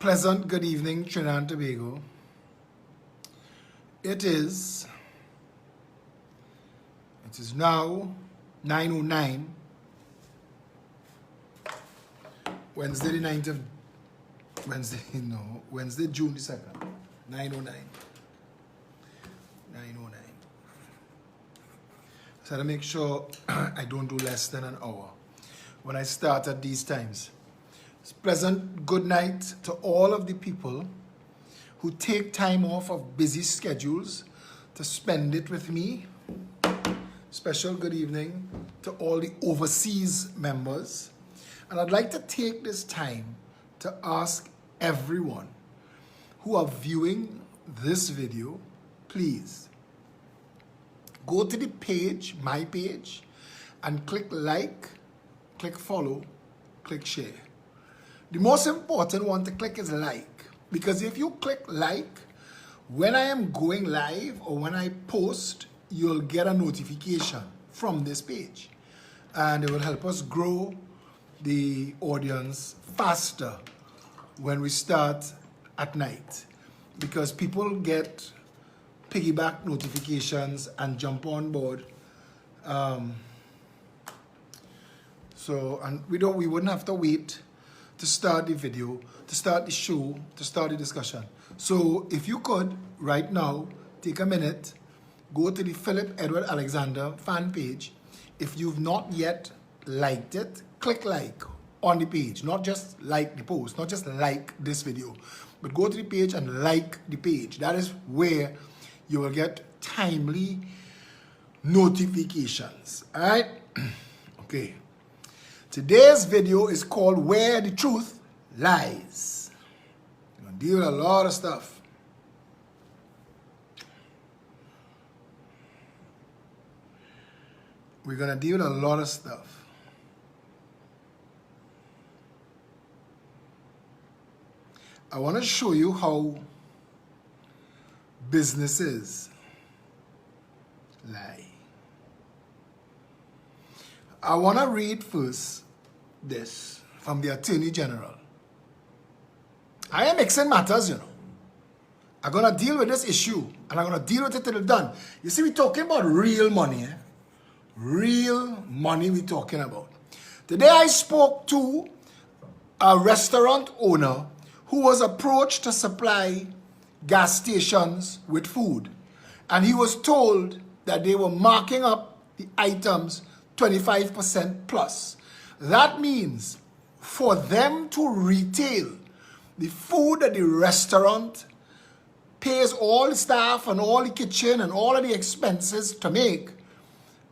Pleasant good evening, Trinidad and Tobago. It is now 9:09, Wednesday, June the 2nd, 9:09. So to make sure I don't do less than an hour when I start at these times. It's pleasant good night to all of the people who take time off of busy schedules to spend it with me. Special good evening to all the overseas members. And I'd like to take this time to ask everyone who are viewing this video, please go to the page, my page, and click like, click follow, click share. The most important one to click is like, because if you click like, when I am going live or when I post, you'll get a notification from this page. And it will help us grow the audience faster when we start at night. Because people get piggyback notifications and jump on board. And we wouldn't have to wait to start the video, to start the show, to start the discussion. So if you could, right now, take a minute, go to the Philip Edward Alexander fan page. If you've not yet liked it, click like on the page, not just like the post, not just like this video, but go to the page and like the page. That is where you will get timely notifications, all right? Okay. Today's video is called Where the Truth Lies. We're going to deal with a lot of stuff. We're going to deal with a lot of stuff. I want to show you how businesses lie. I want to read first this from the Attorney General. I am mixing matters, you know. I'm going to deal with this issue and I'm going to deal with it till it's done. You see, we're talking about real money. Real money we're talking about. Today I spoke to a restaurant owner who was approached to supply gas stations with food. And he was told that they were marking up the items 25% plus. That means for them to retail the food that the restaurant pays all the staff and all the kitchen and all of the expenses to make,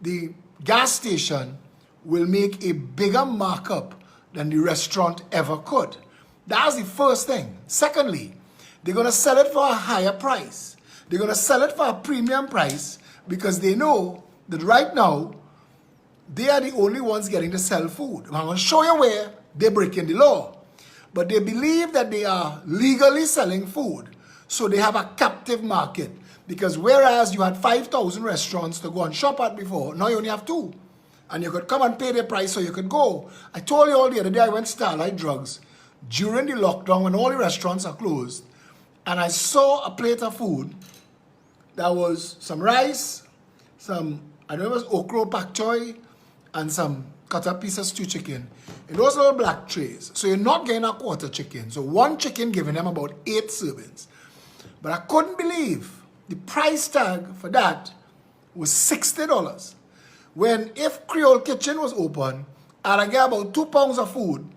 the gas station will make a bigger markup than the restaurant ever could. That's the first thing. Secondly, they're going to sell it for a higher price. They're going to sell it for a premium price because they know that right now, they are the only ones getting to sell food. I'm going to show you where they're breaking the law. But they believe that they are legally selling food. So they have a captive market. Because whereas you had 5,000 restaurants to go and shop at before, now you only have 2. And you could come and pay their price so you could go. I told you all the other day I went to Starlight Drugs during the lockdown when all the restaurants are closed. And I saw a plate of food that was some rice, some, I don't know if it was okra pak choy, and some cut up pieces of stew chicken in those little black trays. So you're not getting a quarter chicken. So one chicken giving them about 8 servings. But I couldn't believe the price tag for that was $60. When if Creole Kitchen was open, I'd get about 2 pounds of food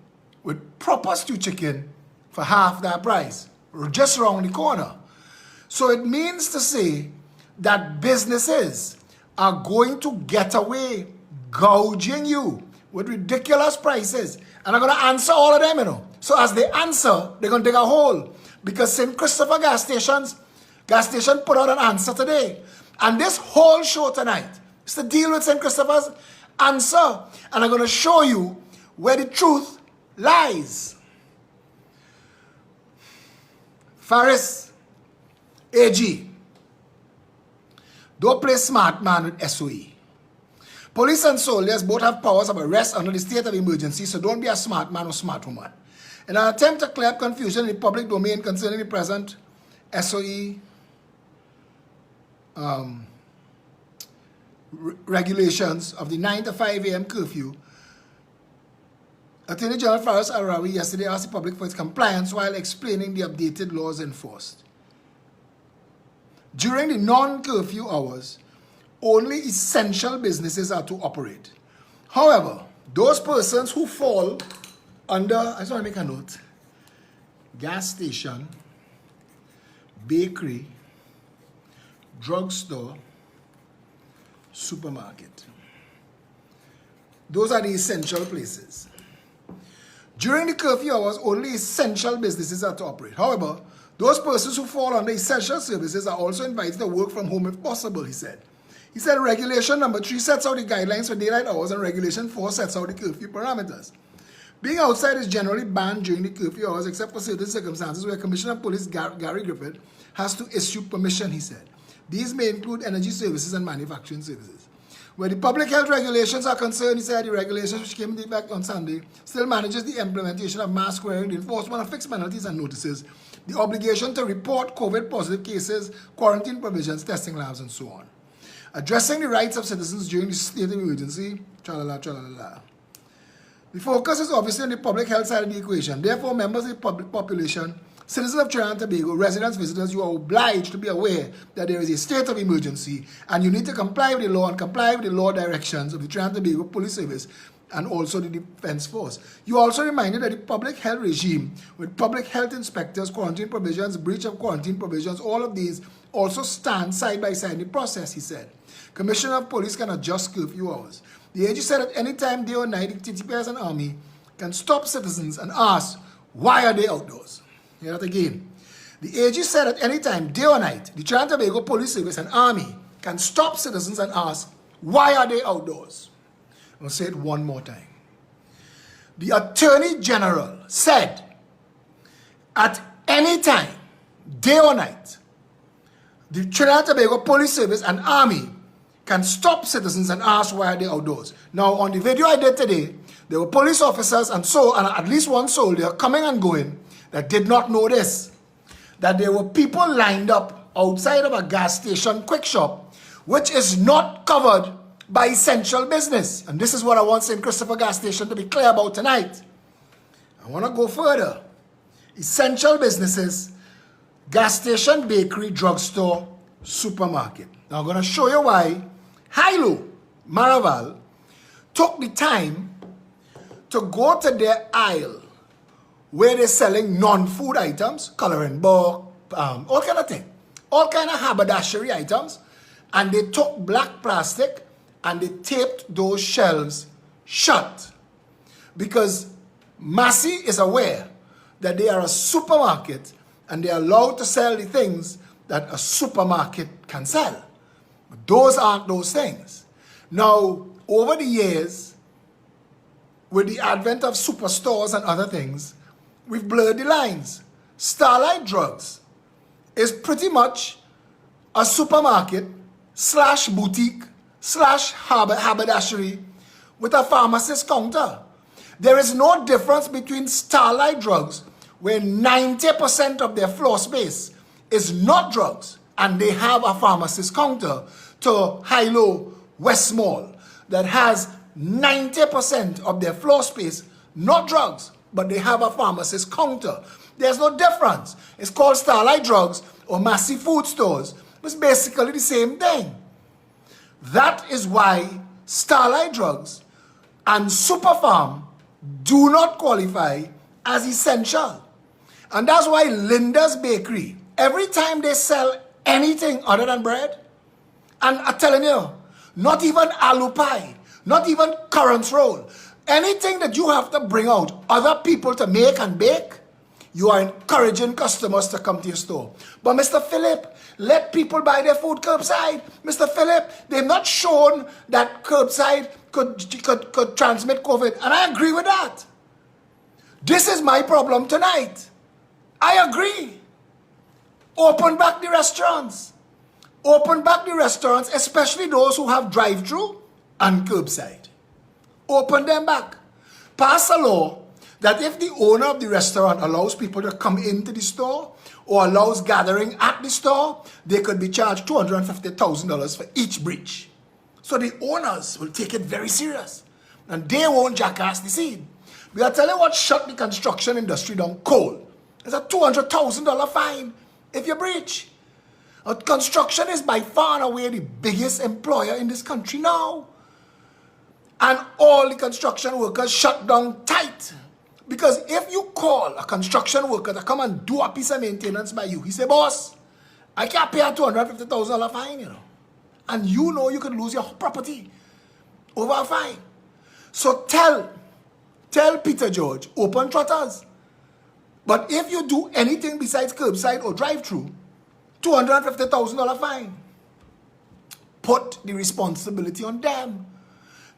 with proper stew chicken for half that price, just around the corner. So it means to say that businesses are going to get away gouging you with ridiculous prices. And I'm going to answer all of them, you know. So as they answer, they're going to dig a hole. Because St. Christopher gas station put out an answer today. And this whole show tonight is to deal with St. Christopher's answer. And I'm going to show you where the truth lies. Faris, AG, don't play smart man with SOE. Police and soldiers both have powers of arrest under the state of emergency, so don't be a smart man or smart woman. In an attempt to clear up confusion in the public domain concerning the present SOE regulations of the 9 to 5 a.m. curfew, Attorney General Faris Al-Rawi yesterday asked the public for its compliance while explaining the updated laws enforced. During the non-curfew hours, only essential businesses are to operate. However, those persons who fall under, I just want to make a note, gas station, bakery, drugstore, supermarket. Those are the essential places. During the curfew hours, only essential businesses are to operate. However, those persons who fall under essential services are also invited to work from home if possible, he said. He said regulation number 3 sets out the guidelines for daylight hours and regulation 4 sets out the curfew parameters. Being outside is generally banned during the curfew hours except for certain circumstances where Commissioner of Police Gary Griffith has to issue permission, he said. These may include energy services and manufacturing services. Where the public health regulations are concerned, he said the regulations which came into effect on Sunday still manages the implementation of mask wearing, the enforcement of fixed penalties and notices, the obligation to report COVID positive cases, quarantine provisions, testing labs, and so on. Addressing the rights of citizens during the state of emergency, tra-la-la. The focus is obviously on the public health side of the equation. Therefore, members of the public population, citizens of Trinidad and Tobago, residents, visitors, you are obliged to be aware that there is a state of emergency and you need to comply with the law and comply with the law directions of the Trinidad and Tobago Police Service and also the Defense Force. You are also reminded that the public health regime with public health inspectors, quarantine provisions, breach of quarantine provisions, all of these also stand side by side in the process, he said. Commissioner of Police can adjust curfew hours. The AG said at any time, day or night, the TTPS and Army can stop citizens and ask, why are they outdoors? Hear that again. The AG said at any time, day or night, the Trinidad and Tobago Police Service and Army can stop citizens and ask, why are they outdoors? I'll say it one more time. The Attorney General said at any time, day or night, the Trinidad and Tobago Police Service and Army can stop citizens and ask why are they outdoors. Now, on the video I did today, there were police officers and at least one soldier coming and going that did not know this, that there were people lined up outside of a gas station quick shop, which is not covered by essential business. And this is what I want St. Christopher gas station to be clear about tonight. I want to go further. Essential businesses, gas station, bakery, drugstore, supermarket. Now I'm going to show you why Hilo Maraval took the time to go to their aisle where they're selling non-food items, coloring book, all kind of thing, all kind of haberdashery items, and they took black plastic and they taped those shelves shut because Massey is aware that they are a supermarket and they are allowed to sell the things that a supermarket can sell. But those aren't those things. Now, over the years, with the advent of superstores and other things, we've blurred the lines. Starlight Drugs is pretty much a supermarket slash boutique slash haberdashery with a pharmacist counter. There is no difference between Starlight Drugs, where 90% of their floor space is not drugs, and they have a pharmacist counter, to Hilo West Mall that has 90% of their floor space not drugs, but they have a pharmacist counter. There's no difference. It's called Starlight Drugs or Massey Food Stores. It's basically the same thing. That is why Starlight Drugs and Superfarm do not qualify as essential. And that's why Linda's Bakery, every time they sell anything other than bread, and I'm telling you, not even aloo pie, not even currants roll, anything that you have to bring out other people to make and bake, you are encouraging customers to come to your store. But Mr. Philip, let people buy their food curbside. Mr. Philip, they've not shown that curbside could transmit COVID. And I agree with that. This is my problem tonight. I agree. Open back the restaurants. Open back the restaurants, especially those who have drive-through and curbside. Open them back. Pass a law that if the owner of the restaurant allows people to come into the store or allows gathering at the store, they could be charged $250,000 for each breach. So the owners will take it very serious and they won't jackass the scene. We are telling what shut the construction industry down cold. It's a $200,000 fine if you breach. Construction is by far and away the biggest employer in this country now. And all the construction workers shut down tight. Because if you call a construction worker to come and do a piece of maintenance by you, he say, boss, I can't pay a $250,000 fine, you know. And you know you could lose your property over a fine. So tell Peter George, open trotters. But if you do anything besides curbside or drive-through, $250,000 fine. Put the responsibility on them.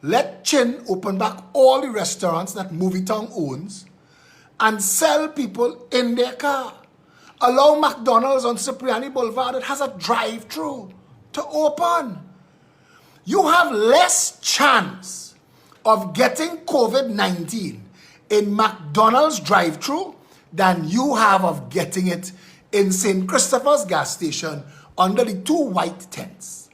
Let Chin open back all the restaurants that Movietown owns and sell people in their car. Allow McDonald's on Cipriani Boulevard that has a drive-through to open. You have less chance of getting COVID-19 in McDonald's drive-through than you have of getting it in St. Christopher's gas station under the 2 white tents.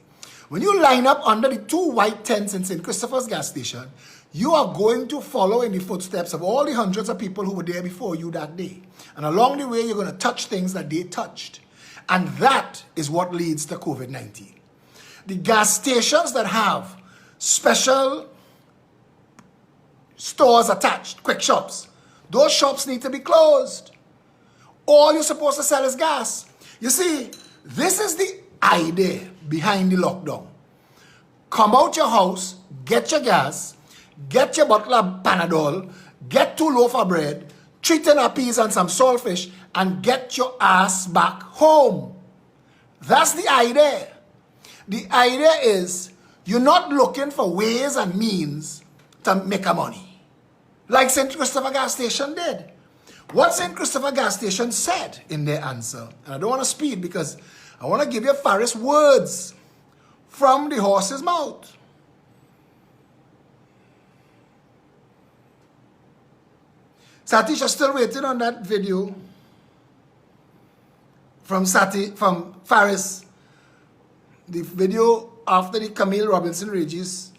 When you line up under the 2 white tents in St. Christopher's gas station, you are going to follow in the footsteps of all the hundreds of people who were there before you that day. And along the way, you're going to touch things that they touched. And that is what leads to COVID-19. The gas stations that have special stores attached, quick shops, those shops need to be closed. All you're supposed to sell is gas. You see, this is the idea behind the lockdown. Come out your house, get your gas, get your bottle of Panadol, get 2 loaves of bread, 3 tuna peas and some saltfish, and get your ass back home. That's the idea. The idea is you're not looking for ways and means to make a money. Like St. Christopher gas station did. What St. Christopher gas station said in their answer, and I don't want to speed because I want to give you Faris words from the horse's mouth. Satish is still waiting on that video from Faris, the video after the Camille Robinson Regis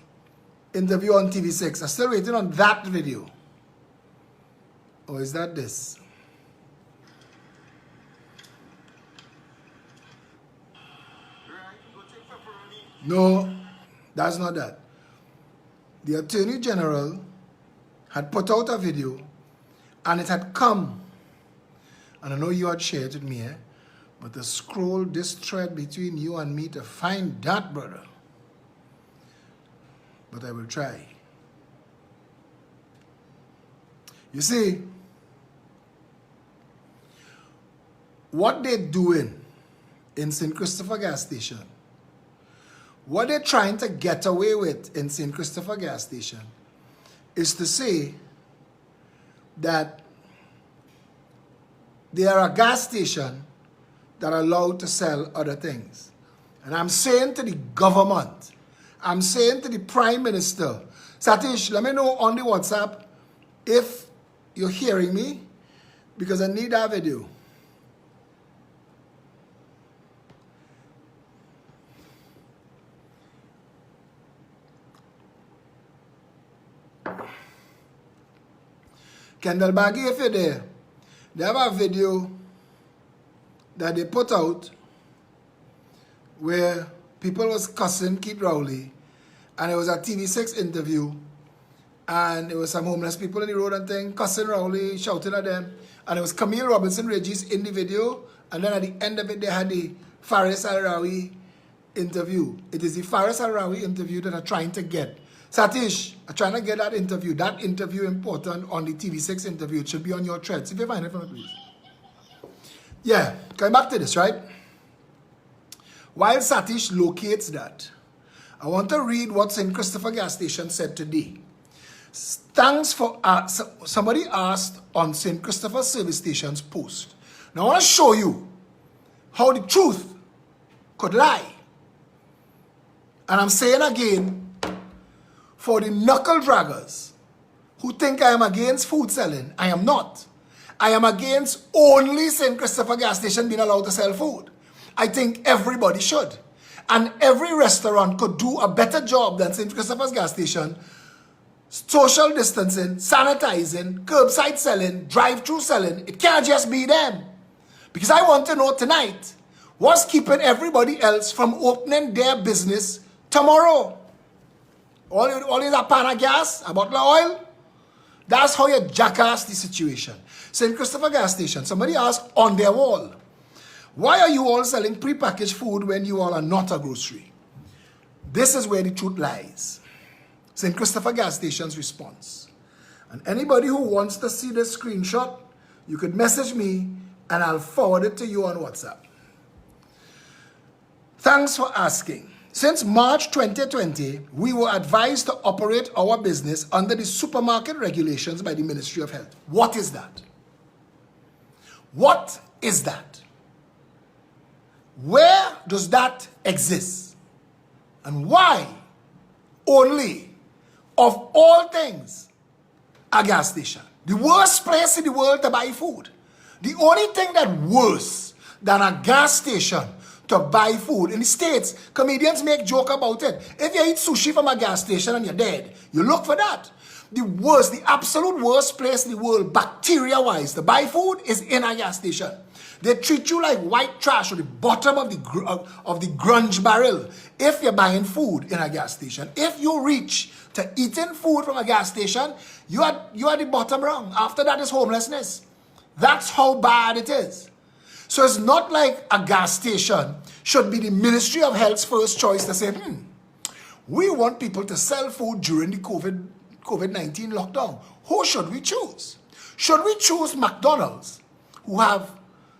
interview on TV6. I'm still waiting on that video. Or is that this? No, that's not that. The Attorney General had put out a video and it had come, and I know you had shared it with me, but to scroll this thread between you and me to find that, brother. But I will try. You see, what they're doing in St. Christopher gas station, what they're trying to get away with in St. Christopher gas station is to say that they are a gas station that are allowed to sell other things. And I'm saying to the government, I'm saying to the Prime Minister, Satish, let me know on the WhatsApp if you're hearing me, because I need that video. Kendall Baggy, if you're there, they have a video that they put out where people was cussing Keith Rowley, and it was a TV6 interview, and there was some homeless people in the road and thing, cussing Rowley, shouting at them, and it was Camille Robinson Regis in the video, and then at the end of it they had the Faris Al-Rawi interview. It is the Faris Al-Rawi interview that I'm trying to get. Satish, I'm trying to get that interview. That interview important on the TV6 interview. It should be on your threads. If you find it for me, please. Yeah, coming back to this, right? While Satish locates that, I want to read what St. Christopher gas station said today. Thanks for somebody asked on St. Christopher service station's post. Now I want to show you how the truth could lie. And I'm saying again, for the knuckle draggers who think I am against food selling. I am not. I am against only St. Christopher gas station being allowed to sell food. I think everybody should. And every restaurant could do a better job than St. Christopher's gas station. Social distancing, sanitizing, curbside selling, drive-through selling. It can't just be them. Because I want to know tonight, what's keeping everybody else from opening their business tomorrow? All is a pan of gas, a bottle of oil. That's how you jackass the situation. St. Christopher gas station, somebody asked on their wall, why are you all selling prepackaged food when you all are not a grocery? This is where the truth lies. St. Christopher gas station's response. And anybody who wants to see this screenshot, you could message me and I'll forward it to you on WhatsApp. Thanks for asking. Since March 2020, we were advised to operate our business under the supermarket regulations by the Ministry of Health. What is that? What is that? Where does that exist? And why only, of all things, a gas station? The worst place in the world to buy food. The only thing that's worse than a gas station to buy food. In the States, comedians make joke about it. If you eat sushi from a gas station and you're dead, you look for that. The worst, the absolute worst place in the world, bacteria-wise, to buy food is in a gas station. They treat you like white trash or the bottom of the grunge barrel if you're buying food in a gas station. If you reach to eating food from a gas station, you are the bottom rung. After that is homelessness. That's how bad it is. So it's not like a gas station should be the Ministry of Health's first choice to say, we want people to sell food during the COVID-19 lockdown. Who should we choose? Should we choose McDonald's, who have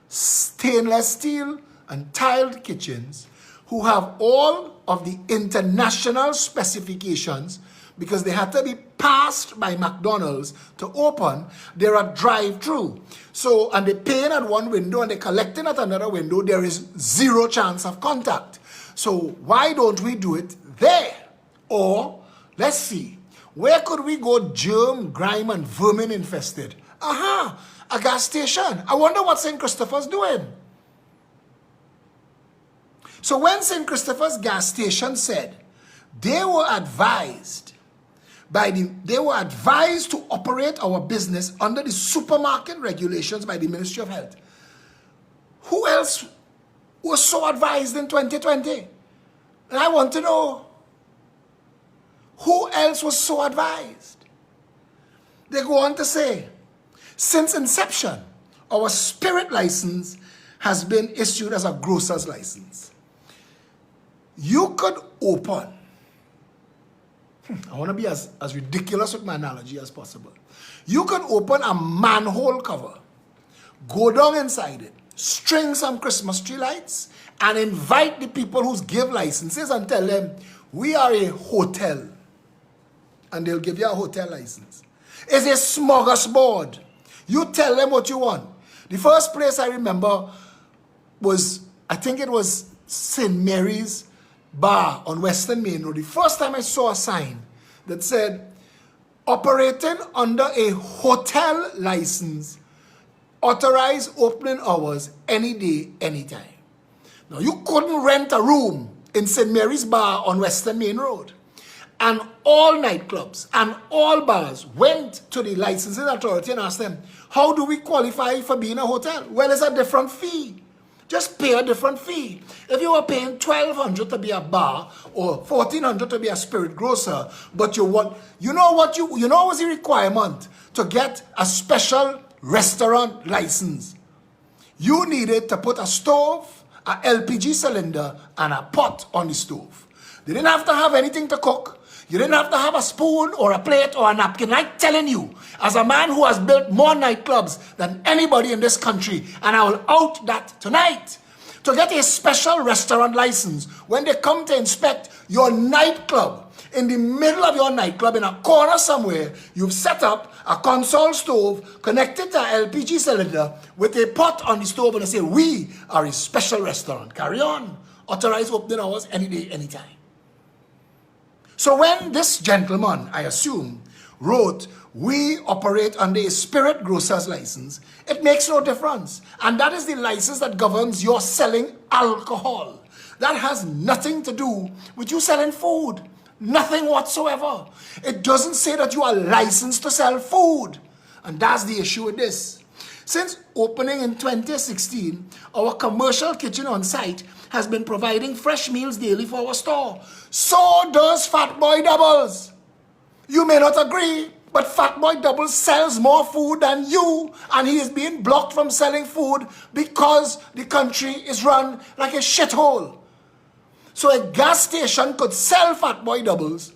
stainless steel and tiled kitchens, who have all of the international specifications because they had to be passed by McDonald's to open? They're a drive-through. So, and they're paying at one window and they're collecting at another window. There is zero chance of contact. So why don't we do it there? Or, let's see, where could we go germ, grime, and vermin infested? A gas station. I wonder what St. Christopher's doing. So when St. Christopher's gas station said they were advised to operate our business under the supermarket regulations by the Ministry of Health, who else was so advised in 2020? And I want to know, who else was so advised? They go on to say, since inception, our spirit license has been issued as a grocer's license. You could open, I want to be as ridiculous with my analogy as possible. You could open a manhole cover, go down inside it, string some Christmas tree lights, and invite the people who give licenses and tell them, we are a hotel. And they'll give you a hotel license. It's a smorgasbord. You tell them what you want. The first place I remember was, I think it was St. Mary's Bar on Western Main Road. The first time I saw a sign that said, operating under a hotel license, authorized opening hours any day, anytime. Now, you couldn't rent a room in St. Mary's Bar on Western Main Road. And all nightclubs and all bars went to the licensing authority and asked them, how do we qualify for being a hotel? Well, it's a different fee. Just pay a different fee. If you were paying $1,200 to be a bar or $1,400 to be a spirit grocer, but you know what was the requirement to get a special restaurant license? You needed to put a stove, a LPG cylinder, and a pot on the stove. They didn't have to have anything to cook. You didn't have to have a spoon or a plate or a napkin. I'm telling you, as a man who has built more nightclubs than anybody in this country, and I will out that tonight, to get a special restaurant license, when they come to inspect your nightclub, in the middle of your nightclub, in a corner somewhere, you've set up a console stove connected to an LPG cylinder with a pot on the stove, and they say, we are a special restaurant. Carry on. Authorized opening hours any day, anytime. So when this gentleman, I assume, wrote, we operate under a spirit grocer's license, it makes no difference. And that is the license that governs your selling alcohol. That has nothing to do with you selling food. Nothing whatsoever. It doesn't say that you are licensed to sell food. And that's the issue with this. Since opening in 2016, our commercial kitchen on site has been providing fresh meals daily for our store. So does Fat Boy Doubles. You may not agree, but Fat Boy Doubles sells more food than you, and he is being blocked from selling food because the country is run like a shithole. So a gas station could sell Fat Boy Doubles,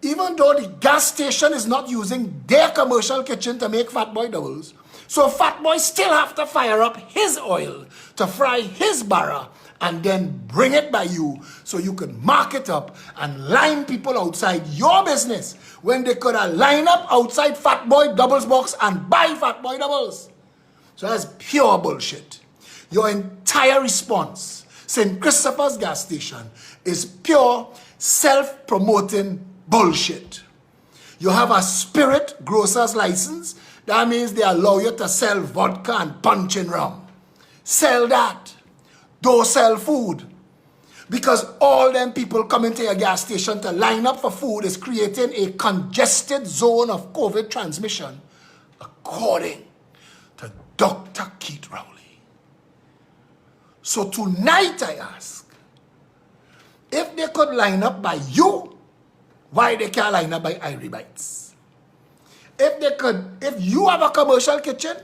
even though the gas station is not using their commercial kitchen to make Fat Boy Doubles. So Fat Boy still have to fire up his oil to fry his barra and then bring it by you so you could mark it up and line people outside your business when they could have lined up outside Fat Boy Doubles box and buy Fat Boy Doubles. So that's pure bullshit. Your entire response, St. Christopher's gas station, is pure self-promoting bullshit. You have a spirit grocer's license. That means they allow you to sell vodka and punch and rum. Sell that. Don't sell food. Because all them people coming to your gas station to line up for food is creating a congested zone of COVID transmission, according to Dr. Keith Rowley. So tonight I ask, if they could line up by you, why they can't line up by Irie Bites? If you have a commercial kitchen,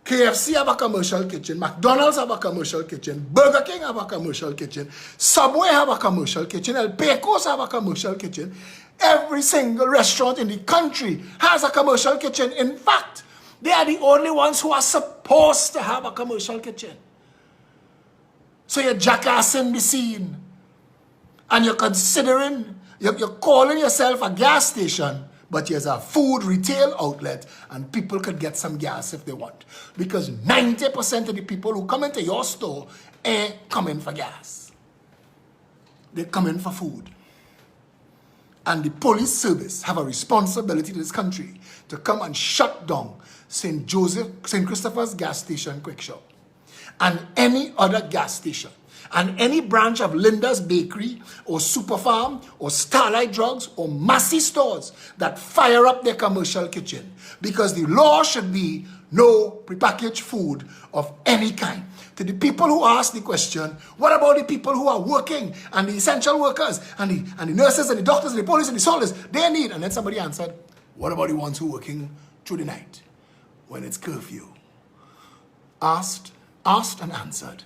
KFC have a commercial kitchen, McDonald's have a commercial kitchen, Burger King have a commercial kitchen, Subway have a commercial kitchen, El Pecos have a commercial kitchen. Every single restaurant in the country has a commercial kitchen. In fact, they are the only ones who are supposed to have a commercial kitchen. So you're jackassing the scene. And you're considering, you're calling yourself a gas station, but here's a food retail outlet and people could get some gas if they want. Because 90% of the people who come into your store ain't coming for gas. They're coming for food. And the police service have a responsibility to this country to come and shut down St. Christopher's gas station quick shop and any other gas station. And any branch of Linda's Bakery or Super Farm or Starlight Drugs or Massey stores that fire up their commercial kitchen. Because the law should be no prepackaged food of any kind. To the people who ask the question, what about the people who are working and the essential workers and the nurses and the doctors and the police and the soldiers, they need. And then somebody answered, what about the ones who are working through the night when it's curfew? Asked and answered.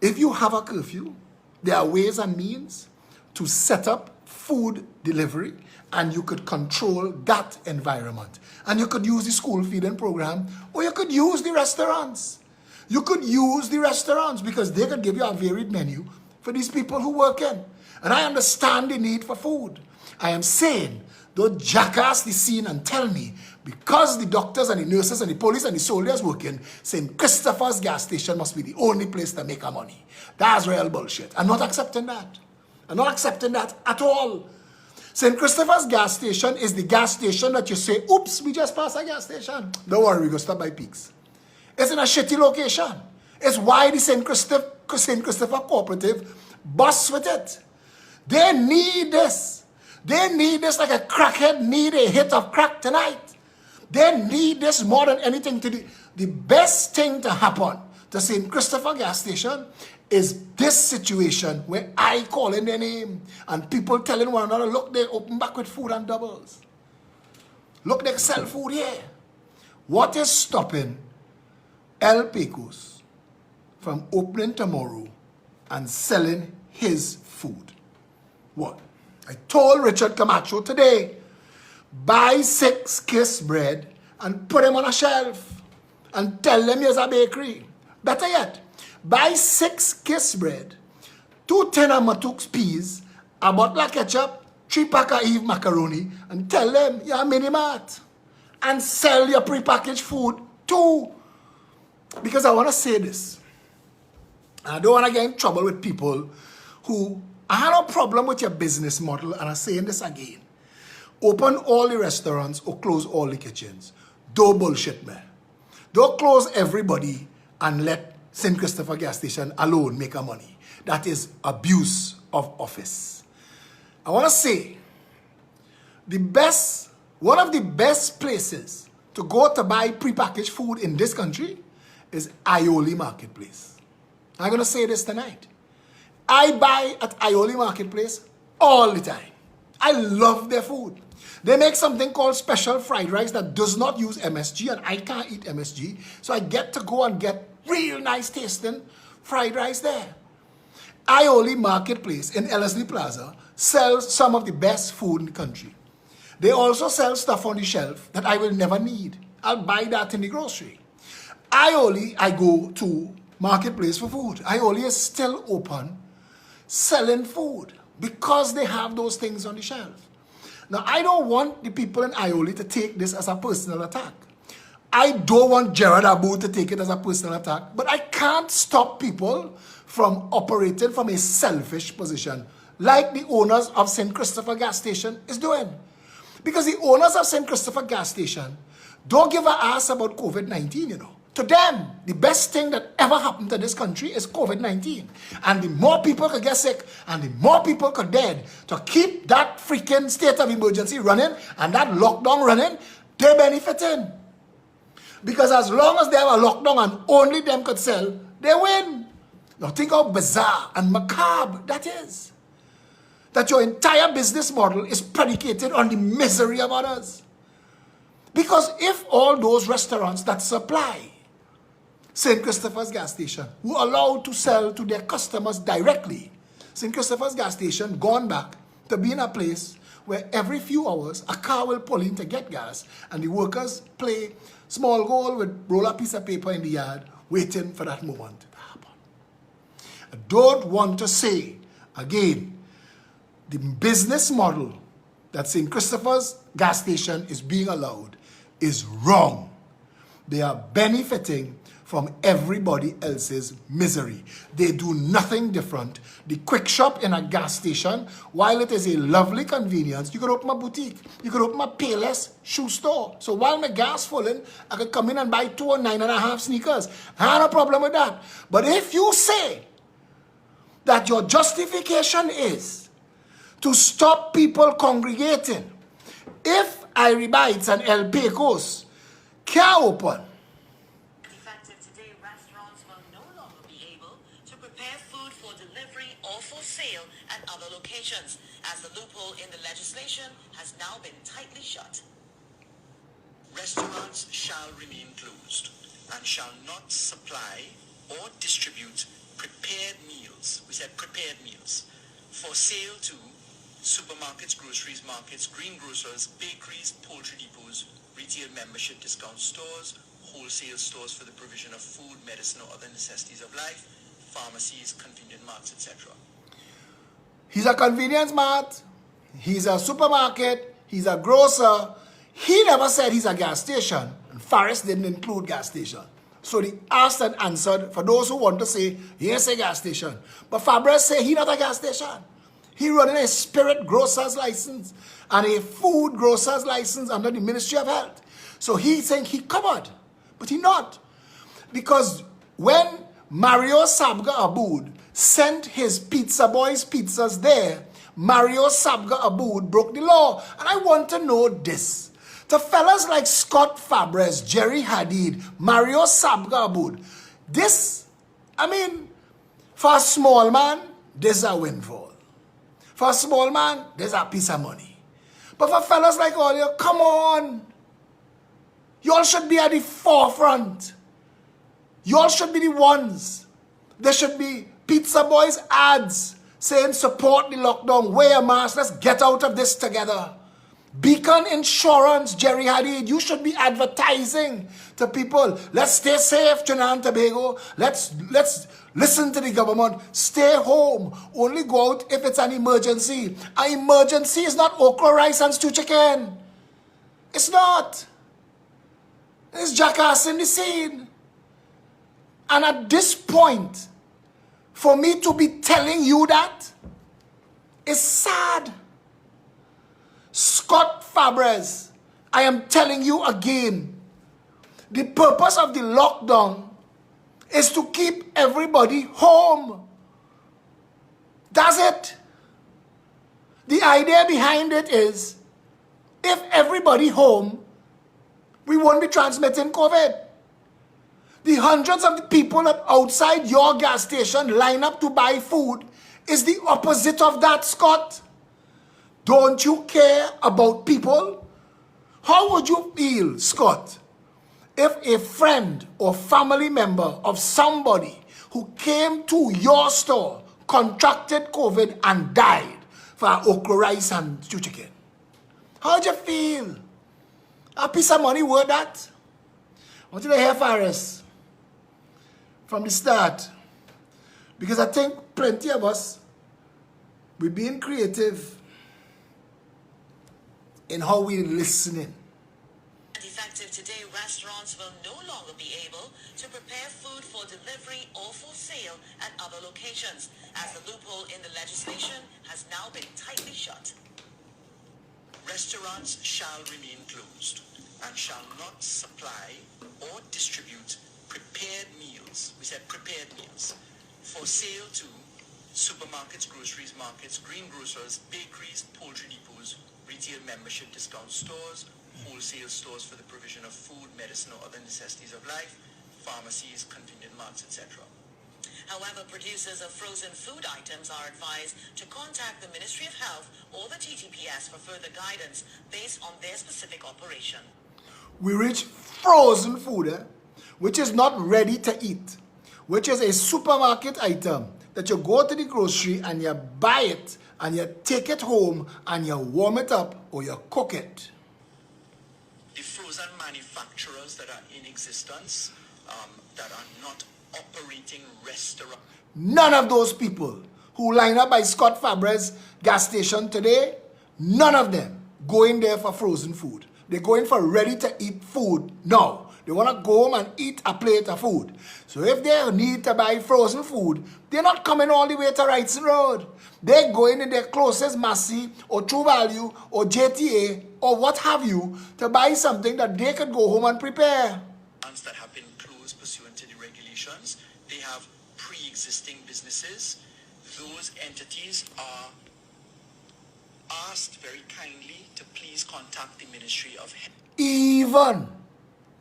If you have a curfew, there are ways and means to set up food delivery and you could control that environment. And you could use the school feeding program or you could use the restaurants. You could use the restaurants because they could give you a varied menu for these people who work in. And I understand the need for food. I am saying, don't jackass the scene and tell me because the doctors and the nurses and the police and the soldiers working, St. Christopher's gas station must be the only place to make our money. That's real bullshit. I'm not accepting that. I'm not accepting that at all. St. Christopher's gas station is the gas station that you say, oops, we just passed a gas station. Don't worry, we go stop by Peaks. It's in a shitty location. It's why the St. Christopher Cooperative busts with it. They need this. They need this like a crackhead need a hit of crack tonight. They need this more than anything. The best thing to happen to St. Christopher gas station is this situation where I call in their name and people telling one another, look, they open back with food and doubles. Look, they sell food here. What is stopping El Pecos from opening tomorrow and selling his food? What? I told Richard Camacho today, buy 6 kiss bread and put them on a shelf and tell them here's a bakery. Better yet, buy 6 kiss bread, 2 tin of Matuks peas, a bottle of ketchup, 3 pack of Eve macaroni and tell them you're a mini mart and sell your prepackaged food too. Because I want to say this. I don't want to get in trouble with people who, I have no problem with your business model and I'm saying this again. Open all the restaurants or close all the kitchens. Don't bullshit me. Don't close everybody and let St. Christopher gas station alone make a money. That is abuse of office. I want to say, one of the best places to go to buy prepackaged food in this country is Aioli Marketplace. I'm going to say this tonight. I buy at Aioli Marketplace all the time. I love their food. They make something called special fried rice that does not use MSG, and I can't eat MSG, so I get to go and get real nice tasting fried rice there. Aioli Marketplace in Ellerslie Plaza sells some of the best food in the country. They also sell stuff on the shelf that I will never need. I'll buy that in the grocery. Aioli, I go to Marketplace for food. Aioli is still open selling food because they have those things on the shelf. Now, I don't want the people in Aioli to take this as a personal attack. I don't want Gerard Abu to take it as a personal attack, but I can't stop people from operating from a selfish position like the owners of St. Christopher gas station is doing. Because the owners of St. Christopher gas station don't give a ass about COVID-19, you know. To them, the best thing that ever happened to this country is COVID-19. And the more people could get sick and the more people could dead, to keep that freaking state of emergency running and that lockdown running, they benefiting. Because as long as they have a lockdown and only them could sell, they win. Now think how bizarre and macabre that is. That your entire business model is predicated on the misery of others. Because if all those restaurants that supply St. Christopher's gas station were allowed to sell to their customers directly, St. Christopher's gas station gone back to being a place where every few hours a car will pull in to get gas and the workers play small goal with roll a piece of paper in the yard waiting for that moment to happen. I don't want to say again, the business model that St. Christopher's gas station is being allowed is wrong. They are benefiting from everybody else's misery. They do nothing different. The quick shop in a gas station, while it is a lovely convenience, you could open a boutique, you could open a Payless shoe store. So while my gas full in, I could come in and buy 2 or 9.5 sneakers. I have no problem with that. But if you say that your justification is to stop people congregating, if Irie Bites and El Pecos can't open, effective today, restaurants will no longer be able to prepare food for delivery or for sale at other locations, as the loophole in the legislation has now been tightly shut. Restaurants shall remain closed and shall not supply or distribute prepared meals, we said prepared meals, for sale to supermarkets, groceries, markets, greengrocers, bakeries, poultry depots, retail membership discount stores, wholesale stores for the provision of food, medicine, or other necessities of life, pharmacies, convenient marts, etc. He's a convenience mart, he's a supermarket, he's a grocer. He never said he's a gas station. And Faris didn't include gas station. So the asked and answered for those who want to say, yes, a gas station. But Fabre say he not a gas station. He running a spirit grocer's license and a food grocer's license under the Ministry of Health. So he's saying he covered, but he not. Because when Mario Sabga Aboud sent his pizza boys pizzas there, Mario Sabga Aboud broke the law. And I want to know this. To fellas like Scott Fabres, Jerry Hadid, Mario Sabga Aboud, this, I mean, for a small man, there's a windfall. For a small man, there's a piece of money. But for fellas like all you, come on. Y'all should be at the forefront. Y'all should be the ones. There should be Pizza Boys ads saying support the lockdown, wear a mask, let's get out of this together. Beacon Insurance, Jerry Hadid, you should be advertising to people. Let's stay safe, Trinidad and Tobago. Let's listen to the government. Stay home. Only go out if it's an emergency. An emergency is not okra rice and stew chicken. It's not. It's jackass in the scene. And at this point, for me to be telling you that is sad. Scott Fabres, I am telling you again, the purpose of the lockdown is to keep everybody home. That's it. The idea behind it is, if everybody home, we won't be transmitting COVID. The hundreds of the people that outside your gas station line up to buy food is the opposite of that, Scott. Don't you care about people? How would you feel, Scott, if a friend or family member of somebody who came to your store contracted COVID and died for okra rice and stew chicken? How'd you feel? A piece of money worth that? I want you to hear Faris from the start, because I think plenty of us, we're being creative in how we're listening. Effective today, restaurants will no longer be able to prepare food for delivery or for sale at other locations, as the loophole in the legislation has now been tightly shut. Restaurants shall remain closed and shall not supply or distribute prepared meals, we said prepared meals, for sale to supermarkets, groceries, markets, greengrocers, bakeries, poultry depots, retail membership discount stores, wholesale stores for the provision of food, medicine, or other necessities of life, pharmacies, convenient marts, etc. However, producers of frozen food items are advised to contact the Ministry of Health or the TTPS for further guidance based on their specific operation. We reach frozen food, which is not ready to eat, which is a supermarket item that you go to the grocery and you buy it and you take it home and you warm it up or you cook it. The frozen manufacturers that are in existence, that are not operating restaurants. None of those people who line up by Scott Fabre's gas station today, none of them go in there for frozen food. They're going for ready-to-eat food now. They want to go home and eat a plate of food. So if they need to buy frozen food, they're not coming all the way to Wrightson Road. They're going in their closest Massey or True Value or JTA or what have you to buy something that they could go home and prepare. That have been closed pursuant to the regulations, they have pre-existing businesses. Those entities are asked very kindly to please contact the Ministry of Health. Even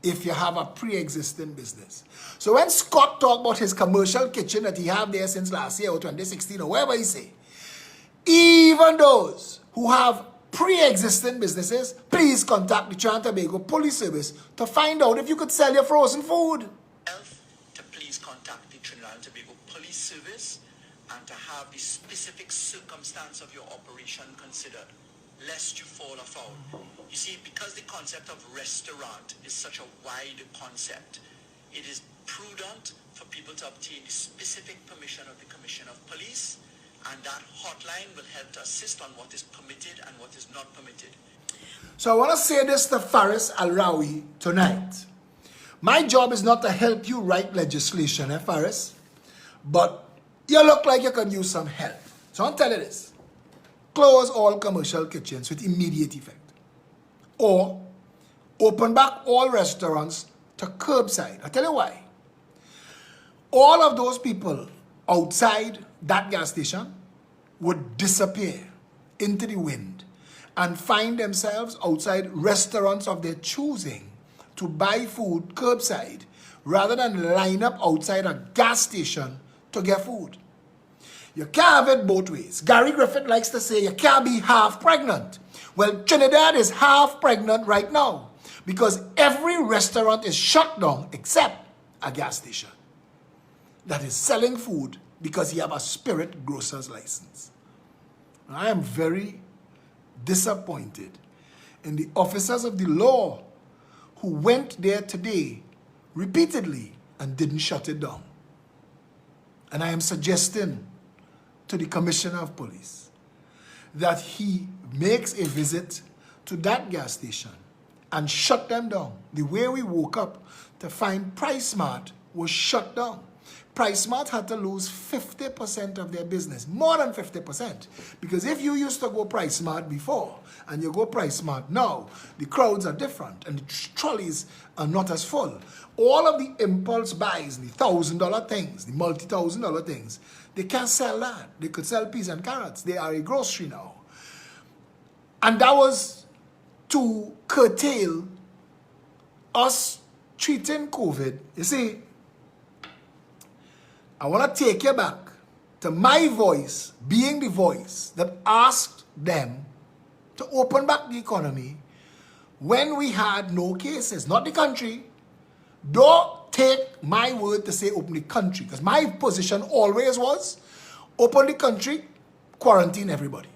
if you have a pre-existing business. So when Scott talked about his commercial kitchen that he had there since last year or 2016 or wherever he say, even those who have pre-existing businesses, please contact the Trinidad and Tobago Police Service to find out if you could sell your frozen food. To please contact the Trinidad and Tobago Police Service and to have the specific circumstance of your operation considered, lest you fall afoul. You see, because the concept of restaurant is such a wide concept, it is prudent for people to obtain the specific permission of the Commission of Police, and that hotline will help to assist on what is permitted and what is not permitted. So I want to say this to Faris Al-Rawi tonight. My job is not to help you write legislation, Faris? But you look like you can use some help. So I'll tell you this. Close all commercial kitchens with immediate effect. Or open back all restaurants to curbside. I'll tell you why. All of those people outside that gas station would disappear into the wind and find themselves outside restaurants of their choosing to buy food curbside rather than line up outside a gas station to get food. You can't have it both ways. Gary Griffith likes to say you can't be half pregnant. Well, Trinidad is half pregnant right now because every restaurant is shut down except a gas station that is selling food because he have a spirit grocer's license. I am very disappointed in the officers of the law who went there today repeatedly and didn't shut it down. And I am suggesting to the Commissioner of Police that he makes a visit to that gas station and shut them down. The way we woke up to find Price Mart was shut down. PriceSmart had to lose 50% of their business, more than 50%. Because if you used to go PriceSmart before and you go PriceSmart now, the crowds are different and the trolleys are not as full. All of the impulse buys, the $1,000 things, the multi-$1,000 things, they can't sell that. They could sell peas and carrots. They are a grocery now. And that was to curtail us treating COVID. You see, I want to take you back to my voice being the voice that asked them to open back the economy when we had no cases, not the country. Don't take my word to say open the country, because my position always was open the country, quarantine everybody.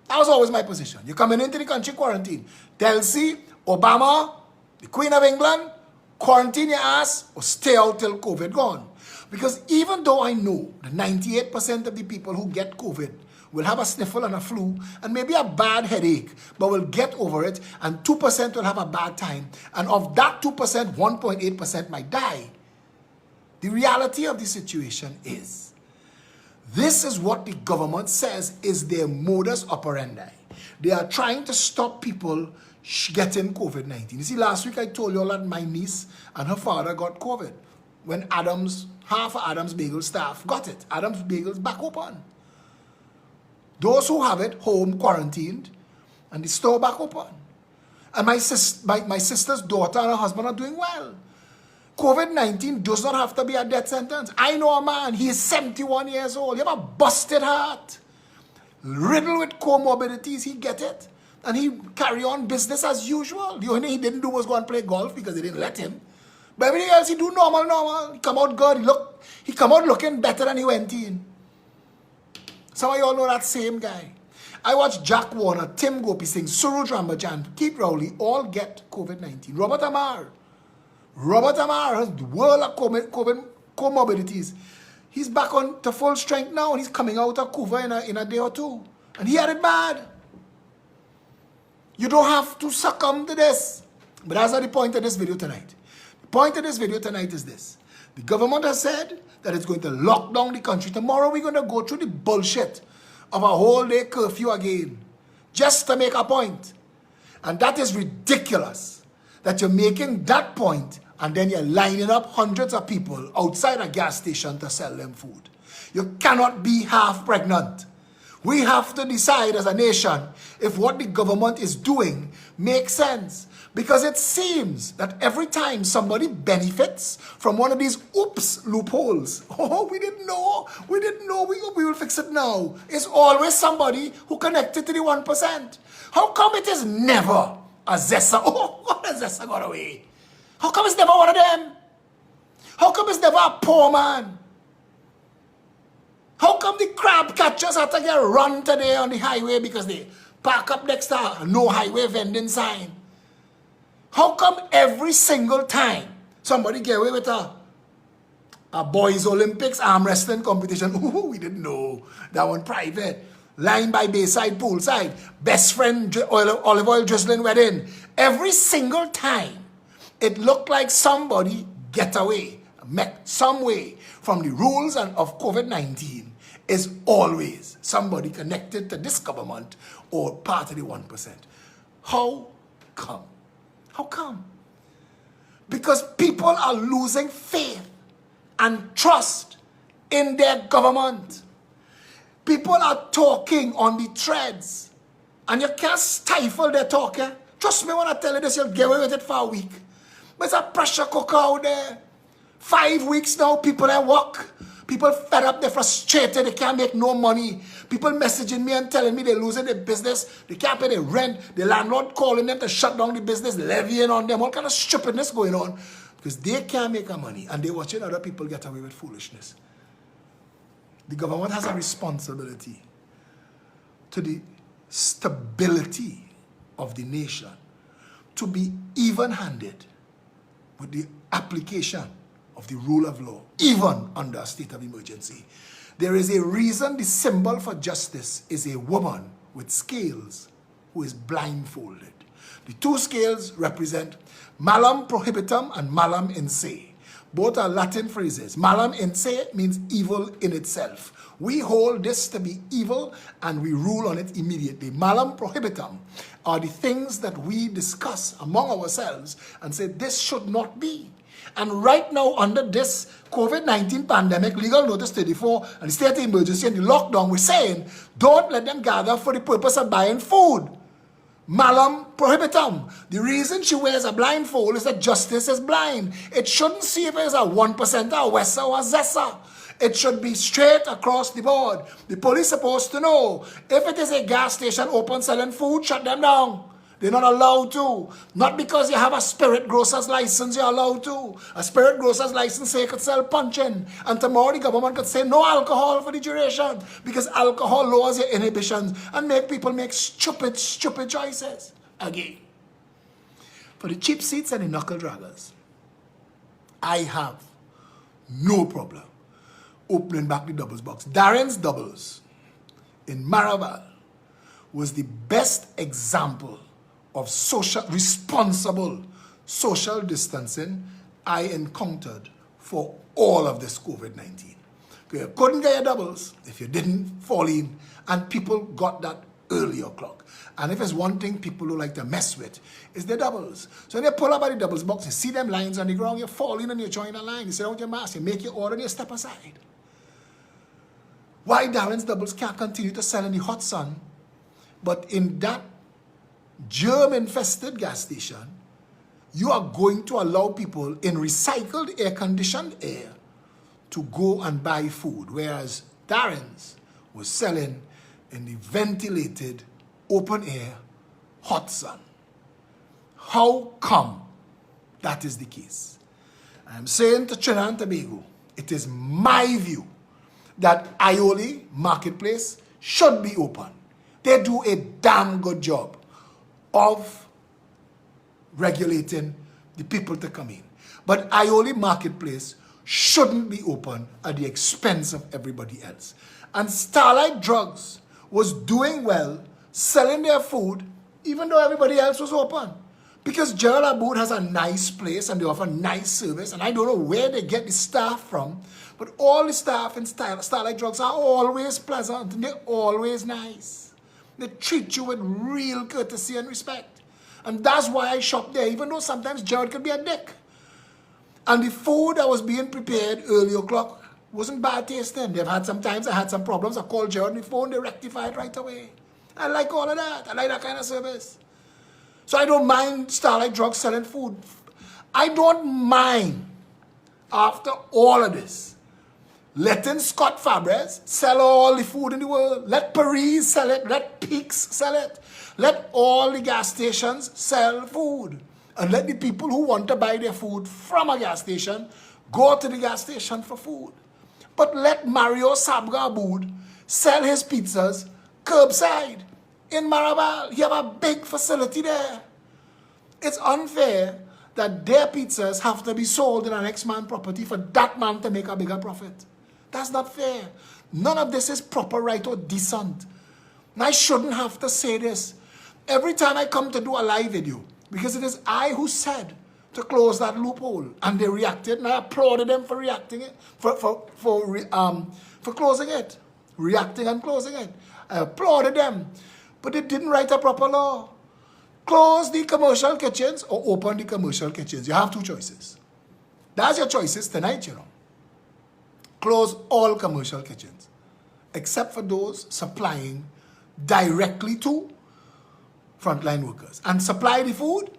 That was always my position. You're coming into the country, quarantine. Delcy, Obama, the Queen of England, quarantine your ass or stay out till COVID gone. Because even though I know that 98% of the people who get COVID will have a sniffle and a flu and maybe a bad headache, but will get over it, and 2% will have a bad time, and of that 2%, 1.8% might die. The reality of the situation is, this is what the government says is their modus operandi. They are trying to stop people getting COVID-19. You see, last week I told you all that my niece and her father got COVID when half of Adam's Bagel staff got it. Adam's Bagel's back open. Those who have it home quarantined and the store back open. And my sister's daughter and her husband are doing well. COVID-19 does not have to be a death sentence. I know a man, he is 71 years old. He have a busted heart, riddled with comorbidities, he get it. And he carry on business as usual. The only thing he didn't do was go and play golf because they didn't let him. But everything else he do normal. He come out good, he come out looking better than he went in. Some of you all know that same guy. I watched Jack Warner, Tim Gopi Singh, Suraj Rambachan, Keith Rowley all get COVID-19. Robert Amar has the world of COVID comorbidities. He's back on to full strength now, and he's coming out of COVID in a day or two. And he had it bad. You don't have to succumb to this. But that's not the point of this video tonight. The point of this video tonight is this. The government has said that it's going to lock down the country. Tomorrow we're going to go through the bullshit of a whole day curfew again, just to make a point. And that is ridiculous, that you're making that point and then you're lining up hundreds of people outside a gas station to sell them food. You cannot be half pregnant. We have to decide as a nation if what the government is doing makes sense. Because it seems that every time somebody benefits from one of these loopholes, we didn't know, we will fix it now. It's always somebody who connected to the 1%. How come it is never a Zessa? What has Zessa got away? How come it's never one of them? How come it's never a poor man? How come the crab catchers have to get run today on the highway because they park up next to a no highway vending sign? How come every single time somebody get away with a boys Olympics arm wrestling competition? We didn't know. That one private. Line by Bayside, poolside. Best friend olive oil drizzling wedding. Every single time it looked like somebody get away, met some way from the rules of COVID-19 is always somebody connected to this government or part of the 1%. How come? How come? Because people are losing faith and trust in their government. People are talking on the threads and you can't stifle their talk. Eh? Trust me when I tell you this, you'll get away with it for a week. But it's a pressure cooker out there. 5 weeks now, people at work. People fed up, they're frustrated, they can't make no money. People messaging me and telling me they're losing their business, they can't pay their rent, the landlord calling them to shut down the business, levying on them, all kind of stupidness going on. Because they can't make money and they're watching other people get away with foolishness. The government has a responsibility to the stability of the nation to be even-handed with the application of the rule of law, even under a state of emergency. There is a reason the symbol for justice is a woman with scales who is blindfolded. The two scales represent malum prohibitum and malum in se. Both are Latin phrases. Malum in se means evil in itself. We hold this to be evil and we rule on it immediately. Malum prohibitum are the things that we discuss among ourselves and say this should not be. And right now, under this COVID-19 pandemic, legal notice 34 and the state of emergency and the lockdown, we're saying, don't let them gather for the purpose of buying food. Malum prohibitum. The reason she wears a blindfold is that justice is blind. It shouldn't see if it's a 1%, a Wessa or a Zessa. It should be straight across the board. The police are supposed to know. If it is a gas station open selling food, shut them down. They're not allowed to. Not because you have a spirit grocer's license, you're allowed to. A spirit grocer's license say you could sell punching. And tomorrow the government could say no alcohol for the duration. Because alcohol lowers your inhibitions and make people make stupid choices. Again. For the cheap seats and the knuckle draggers, I have no problem opening back the doubles box. Darren's Doubles in Maraval was the best example of responsible social distancing I encountered for all of this COVID-19. You couldn't get your doubles if you didn't fall in, and people got that early o'clock. And if it's one thing people don't like to mess with, is the doubles. So when you pull up at the doubles box, you see them lines on the ground, you fall in and you join the line, you sit down with your mask, you make your order and you step aside. Why Darren's Doubles can't continue to sell in the hot sun, but in that germ-infested gas station, you are going to allow people in recycled air-conditioned air to go and buy food, whereas Darren's was selling in the ventilated, open-air, hot sun. How come that is the case? I'm saying to Trinidad and Tobago, it is my view that Aioli Marketplace should be open. They do a damn good job of regulating the people to come in. But Aioli Marketplace shouldn't be open at the expense of everybody else. And Starlight Drugs was doing well, selling their food, even though everybody else was open. Because Gerald Abood has a nice place and they offer nice service, and I don't know where they get the staff from, but all the staff in Starlight Drugs are always pleasant and they're always nice. They treat you with real courtesy and respect. And that's why I shop there, even though sometimes Gerald could be a dick. And the food that was being prepared early o'clock wasn't bad tasting. Sometimes I had some problems. I called Gerald on the phone, they rectified right away. I like all of that. I like that kind of service. So I don't mind Starlight Drugs selling food. I don't mind, after all of this, letting Scott Fabres sell all the food in the world. Let Paris sell it. Let Peaks sell it. Let all the gas stations sell food. And let the people who want to buy their food from a gas station go to the gas station for food. But let Mario Sabga Abood sell his pizzas curbside in Maraval. He have a big facility there. It's unfair that their pizzas have to be sold in an ex-man property for that man to make a bigger profit. That's not fair. None of this is proper, right, or decent. And I shouldn't have to say this every time I come to do a live video, because it is I who said to close that loophole, and they reacted, and I applauded them for reacting it, for closing it, reacting and closing it. I applauded them, but they didn't write a proper law. Close the commercial kitchens or open the commercial kitchens. You have two choices. That's your choices tonight, you know. Close all commercial kitchens, except for those supplying directly to frontline workers. And supply the food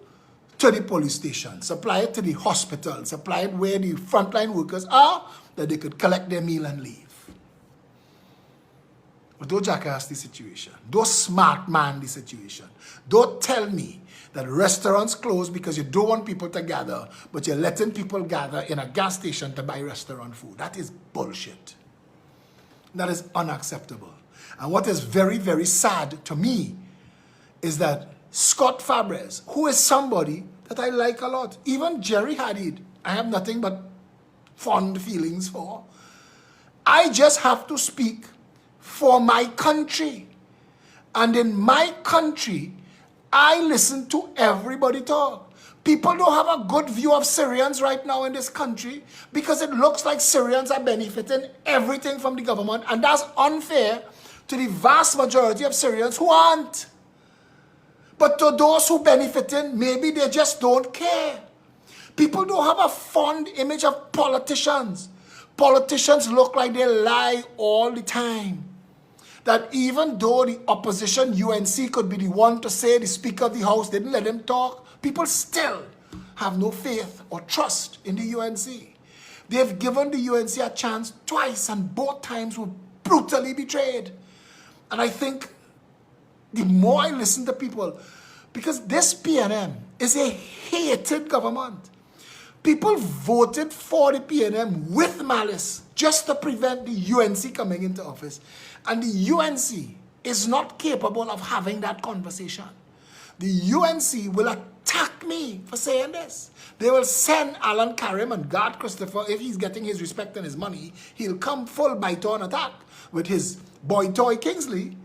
to the police station, supply it to the hospital, supply it where the frontline workers are, that they could collect their meal and leave. But don't jackass the situation. Don't smart man the situation. Don't tell me that restaurants close because you don't want people to gather, but you're letting people gather in a gas station to buy restaurant food. That is bullshit. That is unacceptable. And what is very, very sad to me is that Scott Fabres, who is somebody that I like a lot, even Jerry Hadid, I have nothing but fond feelings for. I just have to speak for my country. And in my country, I listen to everybody talk. People don't have a good view of Syrians right now in this country because it looks like Syrians are benefiting everything from the government, and that's unfair to the vast majority of Syrians who aren't. But to those who benefiting, maybe they just don't care. People don't have a fond image of politicians. Politicians look like they lie all the time. That even though the opposition UNC could be the one to say the Speaker of the House didn't let him talk, people still have no faith or trust in the UNC. They've given the UNC a chance twice, and both times were brutally betrayed. And I think the more I listen to people, because this PNM is a hated government. People voted for the PNM with malice just to prevent the UNC coming into office. And the UNC is not capable of having that conversation. The UNC will attack me for saying this. They will send Alan Karim and God Christopher, if he's getting his respect and his money, he'll come full bite-on attack with his boy toy Kingsley.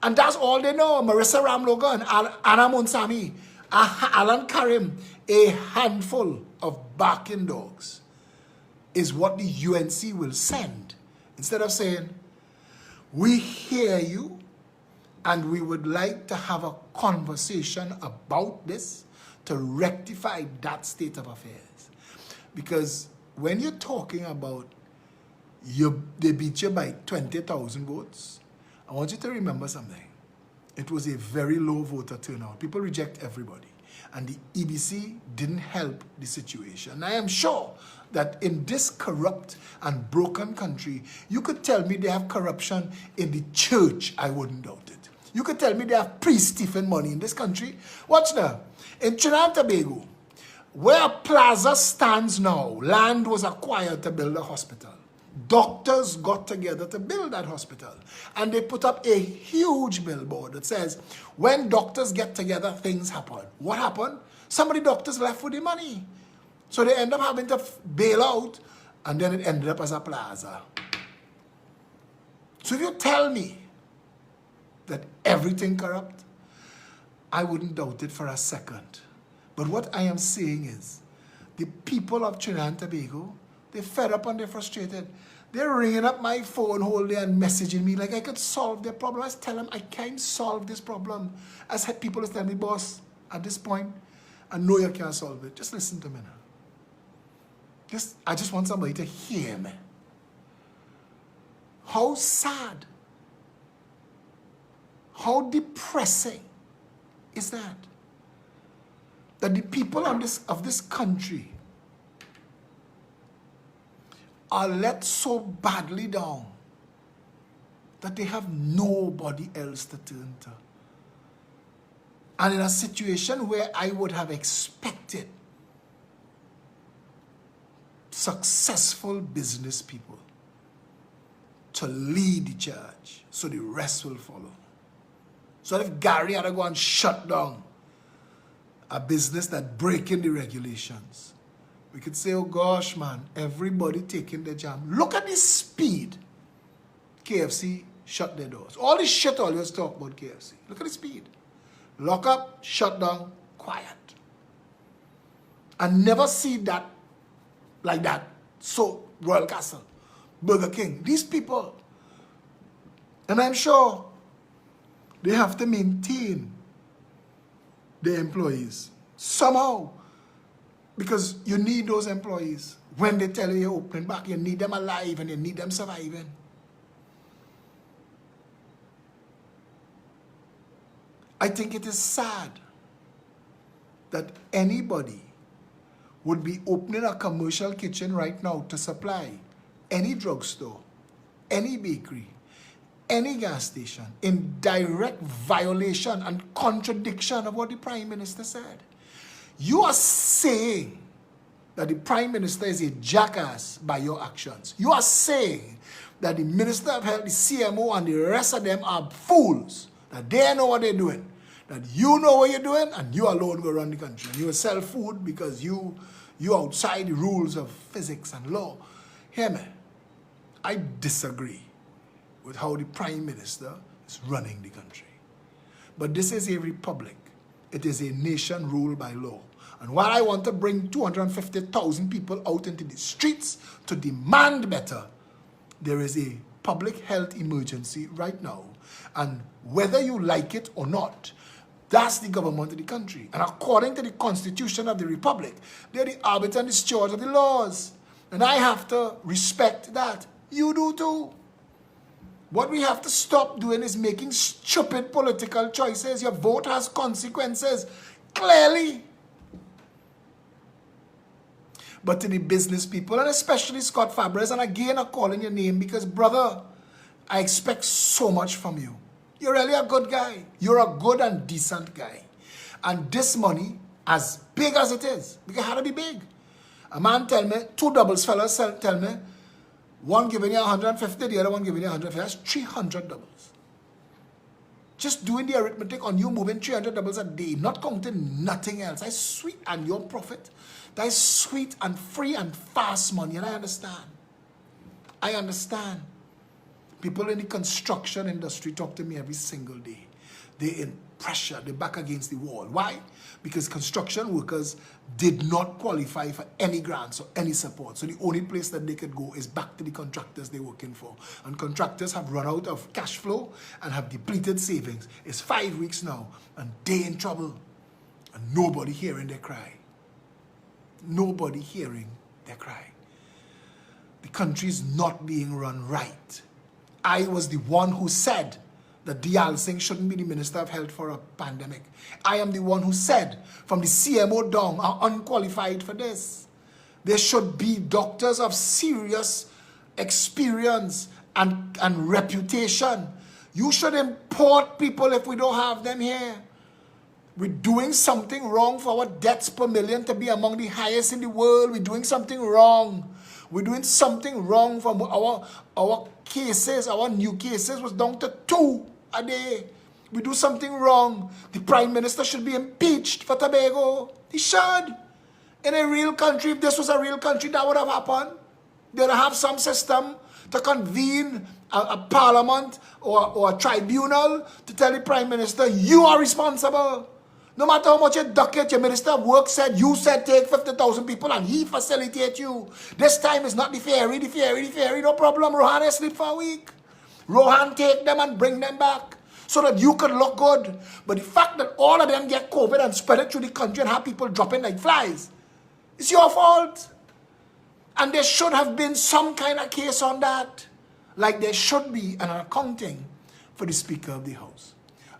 And that's all they know. Marissa Ramloga and Anna Monsami, Alan Karim, a handful of barking dogs is what the UNC will send. Instead of saying, we hear you and we would like to have a conversation about this to rectify that state of affairs. Because when you're talking about they beat you by 20,000 votes, I want you to remember something. It was a very low voter turnout. People reject everybody. And the EBC didn't help the situation. I am sure that in this corrupt and broken country, you could tell me they have corruption in the church. I wouldn't doubt it. You could tell me they have pre-Stephen money in this country. Watch now. In Trinidad and Tobago, where Plaza stands now, land was acquired to build a hospital. Doctors got together to build that hospital, and they put up a huge billboard that says, when doctors get together, things happen. What happened? Some of the doctors left with the money. So they end up having to bail out, and then it ended up as a plaza. So if you tell me that everything corrupt, I wouldn't doubt it for a second. But what I am saying is, the people of Trinidad and Tobago, they're fed up and they're frustrated. They're ringing up my phone whole day and messaging me like I could solve their problem. I tell them I can't solve this problem. As people tell me, boss, at this point, I know you can't solve it. Just listen to me now. I just want somebody to hear me. How sad, how depressing is that? That the people of this country are let so badly down that they have nobody else to turn to. And in a situation where I would have expected successful business people to lead the charge so the rest will follow. So if Gary had to go and shut down a business that breaking the regulations, we could say, oh gosh, man, everybody taking their jam. Look at the speed KFC shut their doors. All this shit always talk about KFC. Look at the speed. Lock up, shut down, quiet. I never see that like that. So, Royal Castle, Burger King, these people. And I'm sure they have to maintain their employees somehow. Because you need those employees. When they tell you you're opening back, you need them alive and you need them surviving. I think it is sad that anybody would be opening a commercial kitchen right now to supply any drugstore, any bakery, any gas station in direct violation and contradiction of what the Prime Minister said. You are saying that the Prime Minister is a jackass by your actions. You are saying that the Minister of Health, the CMO, and the rest of them are fools, that they know what they're doing, that you know what you're doing, and you alone will run the country. And you will sell food because you outside the rules of physics and law. Hear me. I disagree with how the Prime Minister is running the country. But this is a republic. It is a nation ruled by law. And while I want to bring 250,000 people out into the streets to demand better, there is a public health emergency right now. And whether you like it or not, that's the government of the country. And according to the Constitution of the Republic, they're the arbiter and the steward of the laws. And I have to respect that. You do too. What we have to stop doing is making stupid political choices. Your vote has consequences, clearly. But to the business people, and especially Scott Fabres, and again I'm calling your name because, brother, I expect so much from you. You're really a good guy. You're a good and decent guy. And this money, as big as it is, because it had to be big. A man tell me, two doubles fellas tell me, one giving you 150, the other one giving you 150. That's 300 doubles. Just doing the arithmetic on you moving 300 doubles a day, not counting nothing else. That's sweet and your profit. That's sweet and free and fast money, and I understand. I understand. People in the construction industry talk to me every single day. They're in pressure. They're back against the wall. Why? Because construction workers did not qualify for any grants or any support. So the only place that they could go is back to the contractors they're working for. And contractors have run out of cash flow and have depleted savings. It's 5 weeks now, and they're in trouble. And nobody hearing their cry. Nobody hearing their cry. The country's not being run right. I was the one who said that Diyal Singh shouldn't be the Minister of Health for a pandemic. I am the one who said, from the CMO down, are unqualified for this. There should be doctors of serious experience and reputation. You should import people if we don't have them here. We're doing something wrong for our deaths per million to be among the highest in the world. We're doing something wrong. We're doing something wrong from our cases. Our new cases was down to 2 a day. We do something wrong. The Prime Minister should be impeached for Tobago. He should. In a real country, if this was a real country, that would have happened. They'd have some system to convene a parliament or a tribunal to tell the Prime Minister, you are responsible. No matter how much you duck it, your Minister of Work said, you said take 50,000 people and he facilitate you. This time is not the ferry, no problem. Rohan sleep for a week. Rohan take them and bring them back so that you could look good. But the fact that all of them get COVID and spread it through the country and have people dropping like flies, it's your fault. And there should have been some kind of case on that. Like there should be an accounting for the Speaker of the House.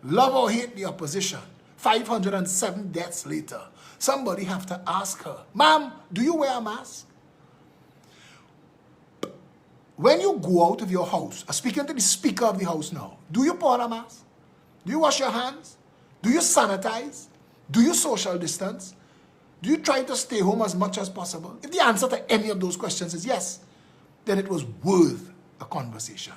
Love or hate the opposition. 507 deaths later, somebody have to ask her, ma'am, do you wear a mask? When you go out of your house, I'm speaking to the Speaker of the House now, do you put on a mask? Do you wash your hands? Do you sanitize? Do you social distance? Do you try to stay home as much as possible? If the answer to any of those questions is yes, then it was worth a conversation.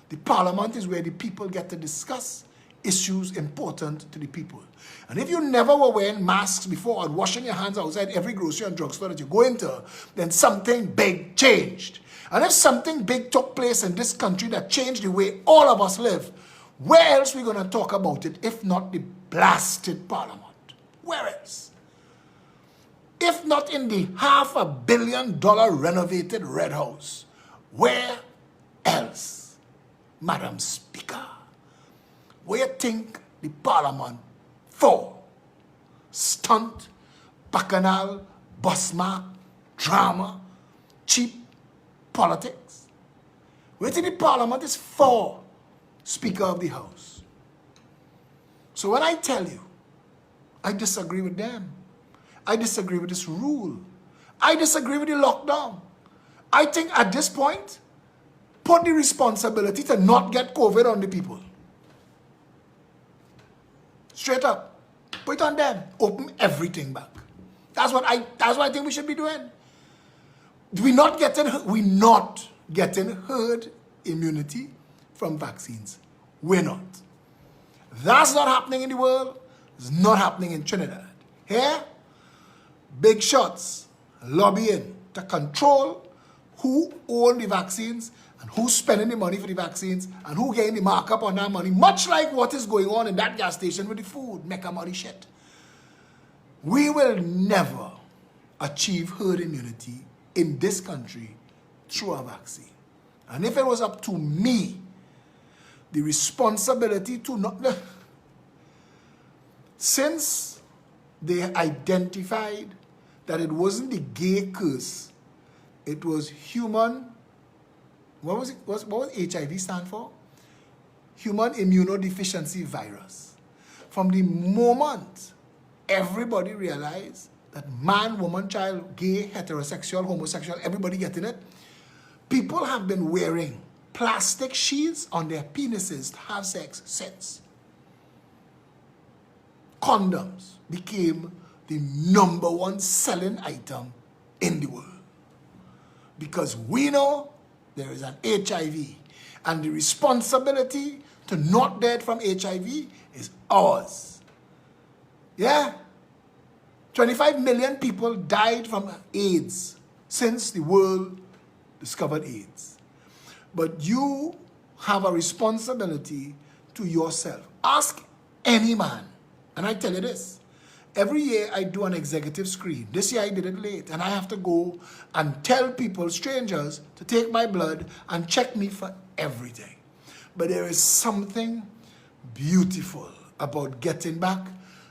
The Parliament is where the people get to discuss issues important to the people. And if you never were wearing masks before or washing your hands outside every grocery and drugstore that you go into, then something big changed. And if something big took place in this country that changed the way all of us live, where else are we going to talk about it if not the blasted Parliament? Where else? If not in the $500 million renovated Red House, where else, Madam Speaker? Where you think the Parliament for? Stunt, bacchanal, busmark, drama, cheap politics? Where do you think the Parliament is for? Speaker of the House. So when I tell you, I disagree with them. I disagree with this rule. I disagree with the lockdown. I think at this point, put the responsibility to not get COVID on the people. Straight up. Put it on them. Open everything back. That's what I think we should be doing. We're not getting herd immunity from vaccines. We're not. That's not happening in the world. It's not happening in Trinidad. Here, big shots lobbying to control who own the vaccines and who's spending the money for the vaccines and who getting the markup on that money, much like what is going on in that gas station with the food, make a money shit. We will never achieve herd immunity in this country through a vaccine. And if it was up to me, the responsibility to not... Since they identified that it wasn't the gay curse, it was human... What was it? What was HIV stand for? Human immunodeficiency virus. From the moment everybody realized that man, woman, child, gay, heterosexual, homosexual, everybody getting it, people have been wearing plastic sheets on their penises to have sex since. Condoms became the #1 selling item in the world. Because we know there is an HIV, and the responsibility to not dead from HIV is ours. Yeah? 25 million people died from AIDS since the world discovered AIDS. But you have a responsibility to yourself. Ask any man, and I tell you this, every year I do an executive screen. This year I did it late, and I have to go and tell people, strangers, to take my blood and check me for everything. But there is something beautiful about getting back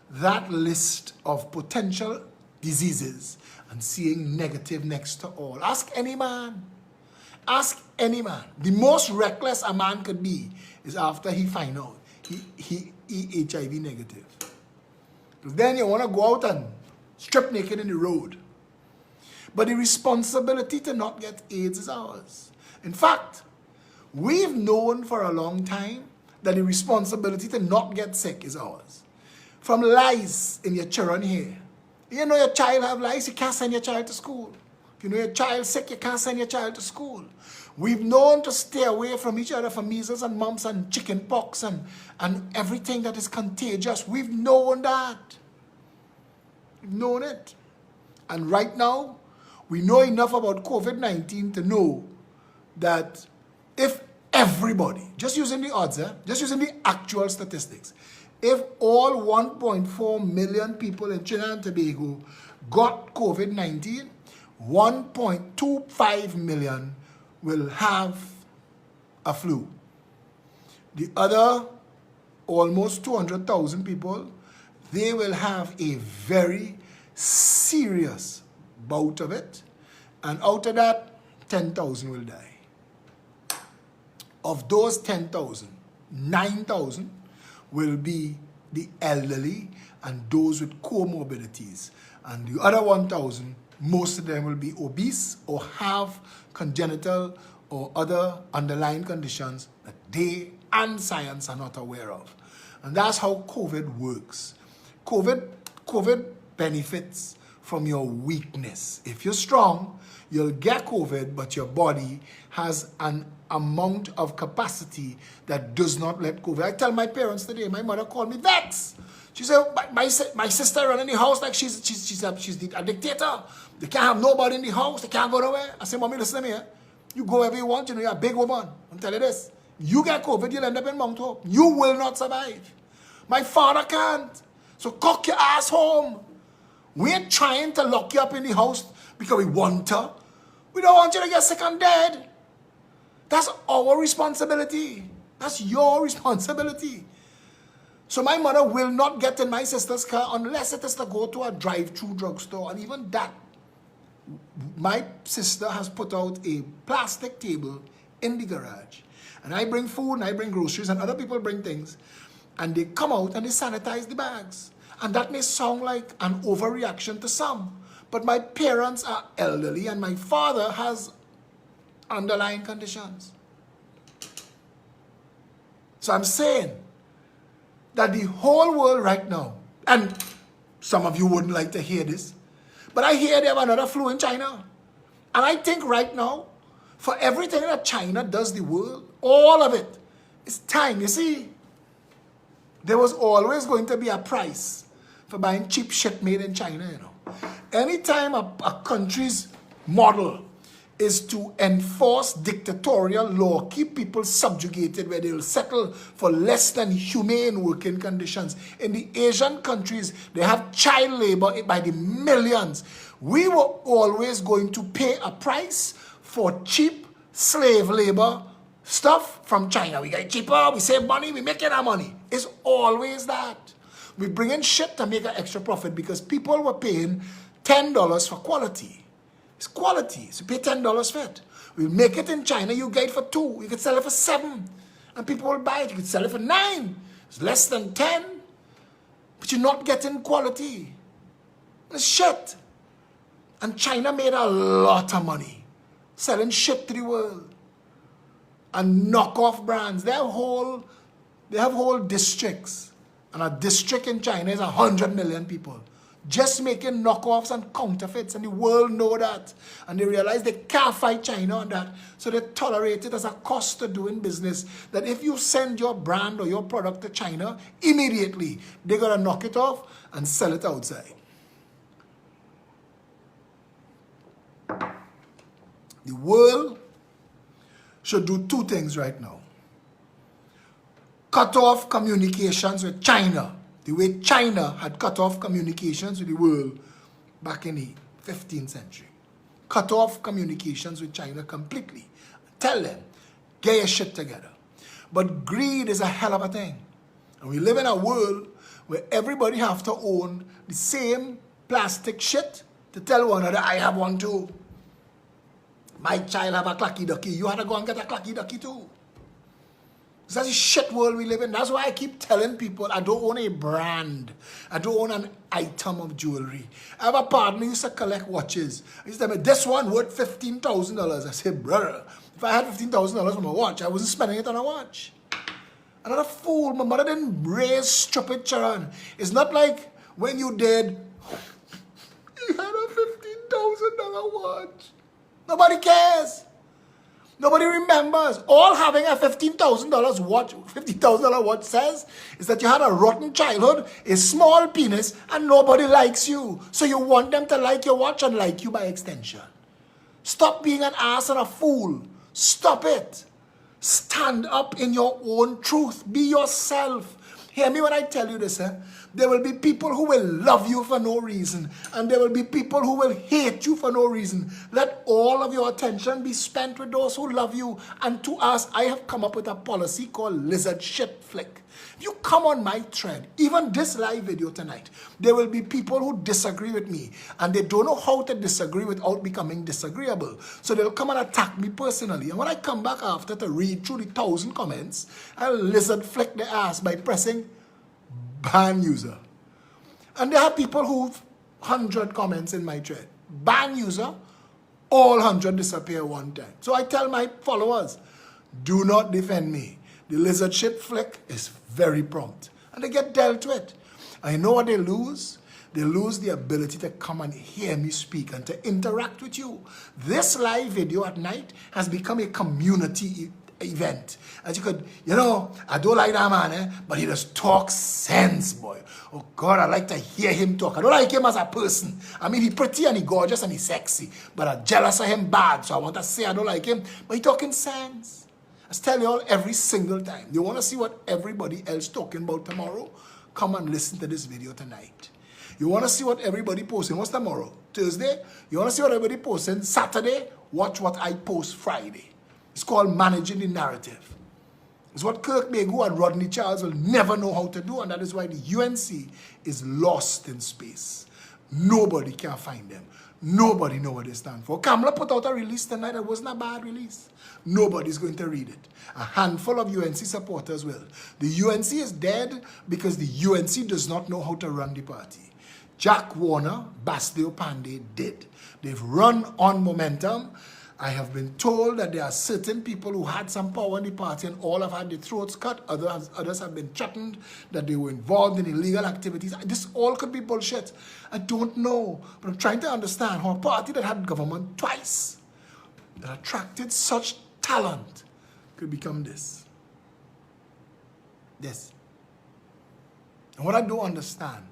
that list of potential diseases and seeing negative next to all. Ask any man. Ask any man. The most reckless a man could be is after he find out he HIV negative. Then you want to go out and strip naked in the road. But the responsibility to not get AIDS is ours. In fact, we've known for a long time that the responsibility to not get sick is ours. From lice in your children here. You know your child have lice, you can't send your child to school. If you know your child sick, you can't send your child to school. We've known to stay away from each other for measles and mumps and chicken pox and everything that is contagious. We've known that. We've known it. And right now, we know enough about COVID-19 to know that if everybody, just using the odds, just using the actual statistics, if all 1.4 million people in Trinidad and Tobago got COVID-19, 1.25 million will have a flu. The other almost 200,000 people, they will have a very serious bout of it. And out of that, 10,000 will die. Of those 10,000, 9,000 will be the elderly and those with comorbidities. And the other 1,000, most of them will be obese or have congenital or other underlying conditions that they and science are not aware of. And that's how COVID works. COVID benefits from your weakness. If you're strong, you'll get COVID, but your body has an amount of capacity that does not let COVID. I tell my parents today, my mother called me vexed. She said, my sister running the house like she's a dictator. They can't have nobody in the house. They can't go nowhere. I said, Mommy, listen to me. You go wherever you want. You know, you're a big woman. I'm telling you this. You get COVID, you'll end up in Mount Hope. You will not survive. My father can't. So cock your ass home. We ain't trying to lock you up in the house because we want to. We don't want you to get sick and dead. That's our responsibility. That's your responsibility. So my mother will not get in my sister's car unless it is to go to a drive-through drugstore. And even that, my sister has put out a plastic table in the garage. And I bring food and I bring groceries and other people bring things. And they come out and they sanitize the bags. And that may sound like an overreaction to some. But my parents are elderly and my father has underlying conditions. So I'm saying that the whole world right now, and some of you wouldn't like to hear this, but I hear they have another flu in China. And I think right now, for everything that China does the world, all of it, it's time. You see, there was always going to be a price for buying cheap shit made in China, you know. Anytime a country's model is to enforce dictatorial law, keep people subjugated where they'll settle for less than humane working conditions. In the Asian countries, they have child labor by the millions. We were always going to pay a price for cheap slave labor stuff from China. We get it cheaper, we save money, we make our money. It's always that. We bring in shit to make an extra profit because people were paying $10 for quality. It's quality. So you pay $10 for it. We make it in China, you get it for $2. You could sell it for $7. And people will buy it. You could sell it for $9. It's less than $10. But you're not getting quality. It's shit. And China made a lot of money selling shit to the world. And knockoff brands. They have whole districts. And a district in China is 100 million people. Just making knockoffs and counterfeits, and the world know that. And they realize they can't fight China on that. So they tolerate it as a cost to doing business. That if you send your brand or your product to China, immediately they're going to knock it off and sell it outside. The world should do two things right now. Cut off communications with China. The way China had cut off communications with the world back in the 15th century. Cut off communications with China completely. Tell them, get your shit together. But greed is a hell of a thing. And we live in a world where everybody have to own the same plastic shit to tell one another, I have one too. My child have a clacky ducky. You have to go and get a clacky ducky too. That's the shit world we live in. That's why I keep telling people I don't own a brand. I don't own an item of jewelry. I have a partner who used to collect watches. He used to tell me, this one worth $15,000. I said, brother, if I had $15,000 for my watch, I wasn't spending it on a watch. I'm not a fool. My mother didn't raise stupid children. It's not like when you did, you had a $15,000 watch. Nobody cares. Nobody remembers. All having a $15,000 watch, $50,000 watch says is that you had a rotten childhood, a small penis, and nobody likes you. So you want them to like your watch and like you by extension. Stop being an ass and a fool. Stop it. Stand up in your own truth. Be yourself. Hear me when I tell you this, There will be people who will love you for no reason, and there will be people who will hate you for no reason. Let all of your attention be spent with those who love you. And to us, I have come up with a policy called lizard shit flick. If you come on my thread, even this live video tonight, there will be people who disagree with me, and they don't know how to disagree without becoming disagreeable. So they'll come and attack me personally. And when I come back after to read through the 1,000 comments, I'll lizard flick the ass by pressing ban user. And there are people who've 100 comments in my thread. Ban user, all 100 disappear one time. So I tell my followers, do not defend me. The lizard shit flick is very prompt. And they get dealt with. I know what they lose. They lose the ability to come and hear me speak and to interact with you. This live video at night has become a community event. As you could, I don't like that man, but he just talks sense, boy. Oh God, I like to hear him talk. I don't like him as a person. I mean, he's pretty and he's gorgeous and he's sexy, but I'm jealous of him bad, so I want to say I don't like him, but he talking sense. I tell you all every single time. You want to see what everybody else talking about tomorrow? Come and listen to this video tonight. You want to see what everybody posting? What's tomorrow? Thursday? You want to see what everybody posting? Saturday? Watch what I post Friday. It's called managing the narrative. It's what Kirk Begu and Rodney Charles will never know how to do, and that is why the UNC is lost in space. Nobody can find them. Nobody know what they stand for. Kamala put out a release tonight that wasn't a bad release. Nobody's going to read it. A handful of UNC supporters will. The UNC is dead because the UNC does not know how to run the party. Jack Warner, Bastille Pandey did. They've run on momentum. I have been told that there are certain people who had some power in the party and all have had their throats cut. Others have been threatened that they were involved in illegal activities. This all could be bullshit. I don't know. But I'm trying to understand how a party that had government twice, that attracted such talent, could become this. This. And what I don't understand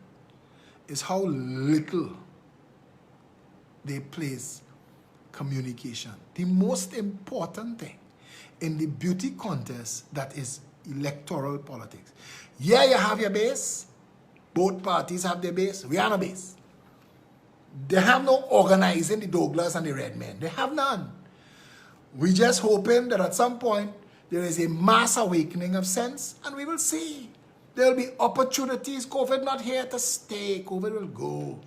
is how little they place communication. The most important thing in the beauty contest that is electoral politics. Yeah, you have your base. Both parties have their base. We are no base. They have no organizing the Douglas and the Red Men. They have none. We just hoping that at some point there is a mass awakening of sense, and we will see. There will be opportunities. COVID not here to stay. COVID will go.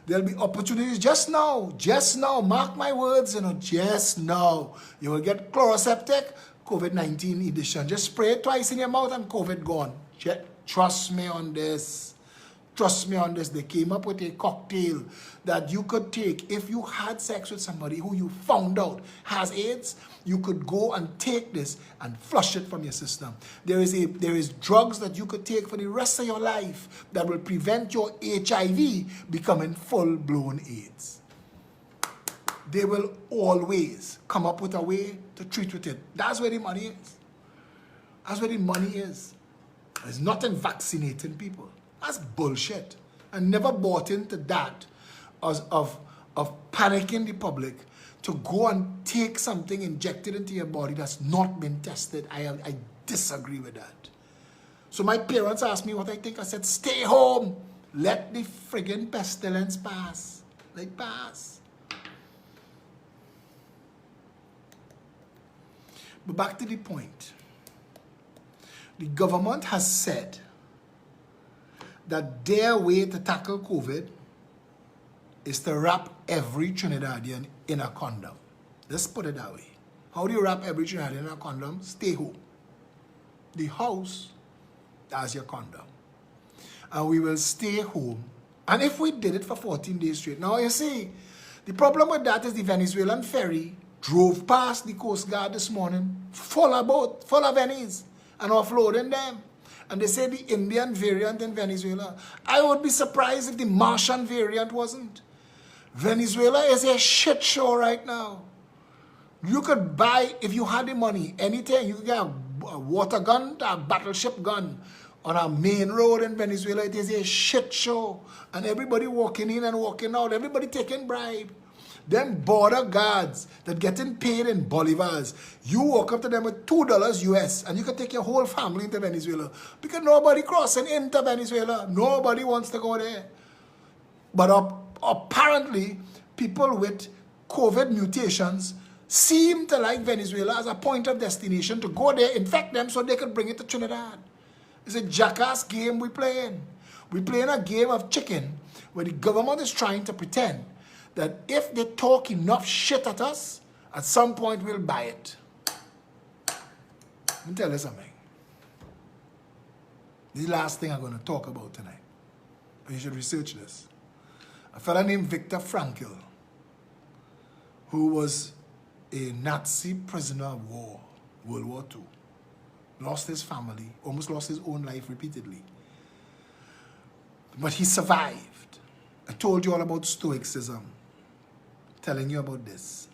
There will be opportunities just now, mark my words, just now. You will get chloroseptic, COVID-19 edition. Just spray it twice in your mouth and COVID gone. Trust me on this. Trust me on this. They came up with a cocktail that you could take if you had sex with somebody who you found out has AIDS. You could go and take this and flush it from your system. There is drugs that you could take for the rest of your life that will prevent your HIV becoming full-blown AIDS. They will always come up with a way to treat with it. That's where the money is. That's where the money is. It's not in vaccinating people. That's bullshit. I never bought into that of panicking the public to go and take something injected into your body that's not been tested. I disagree with that. So my parents asked me what I think. I said, stay home. Let the friggin' pestilence pass. Let it pass. But back to the point. The government has said that their way to tackle COVID is to wrap every Trinidadian in a condom. Let's put it that way. How do you wrap every Trinidadian in a condom? Stay home. The house, that's your condom. And we will stay home. And if we did it for 14 days straight. Now you see, the problem with that is the Venezuelan ferry drove past the Coast Guard this morning, full of boat, full of Venice, and offloading them. And they say the Indian variant in Venezuela. I would be surprised if the Martian variant wasn't. Venezuela is a shit show right now. You could buy, if you had the money, anything. You could get a water gun, a battleship gun on a main road in Venezuela. It is a shit show. And everybody walking in and walking out. Everybody taking bribe. Them border guards that getting paid in bolivars, you walk up to them with $2 US and you can take your whole family into Venezuela because nobody crossing into Venezuela. Nobody wants to go there. But apparently, people with COVID mutations seem to like Venezuela as a point of destination to go there, infect them so they can bring it to Trinidad. It's a jackass game we're playing. We're playing a game of chicken where the government is trying to pretend that if they talk enough shit at us, at some point we'll buy it. Let me tell you something. This is the last thing I'm going to talk about tonight. You should research this. A fellow named Viktor Frankl, who was a Nazi prisoner of war, World War II, lost his family, almost lost his own life repeatedly. But he survived. I told you all about Stoicism. Telling you about this.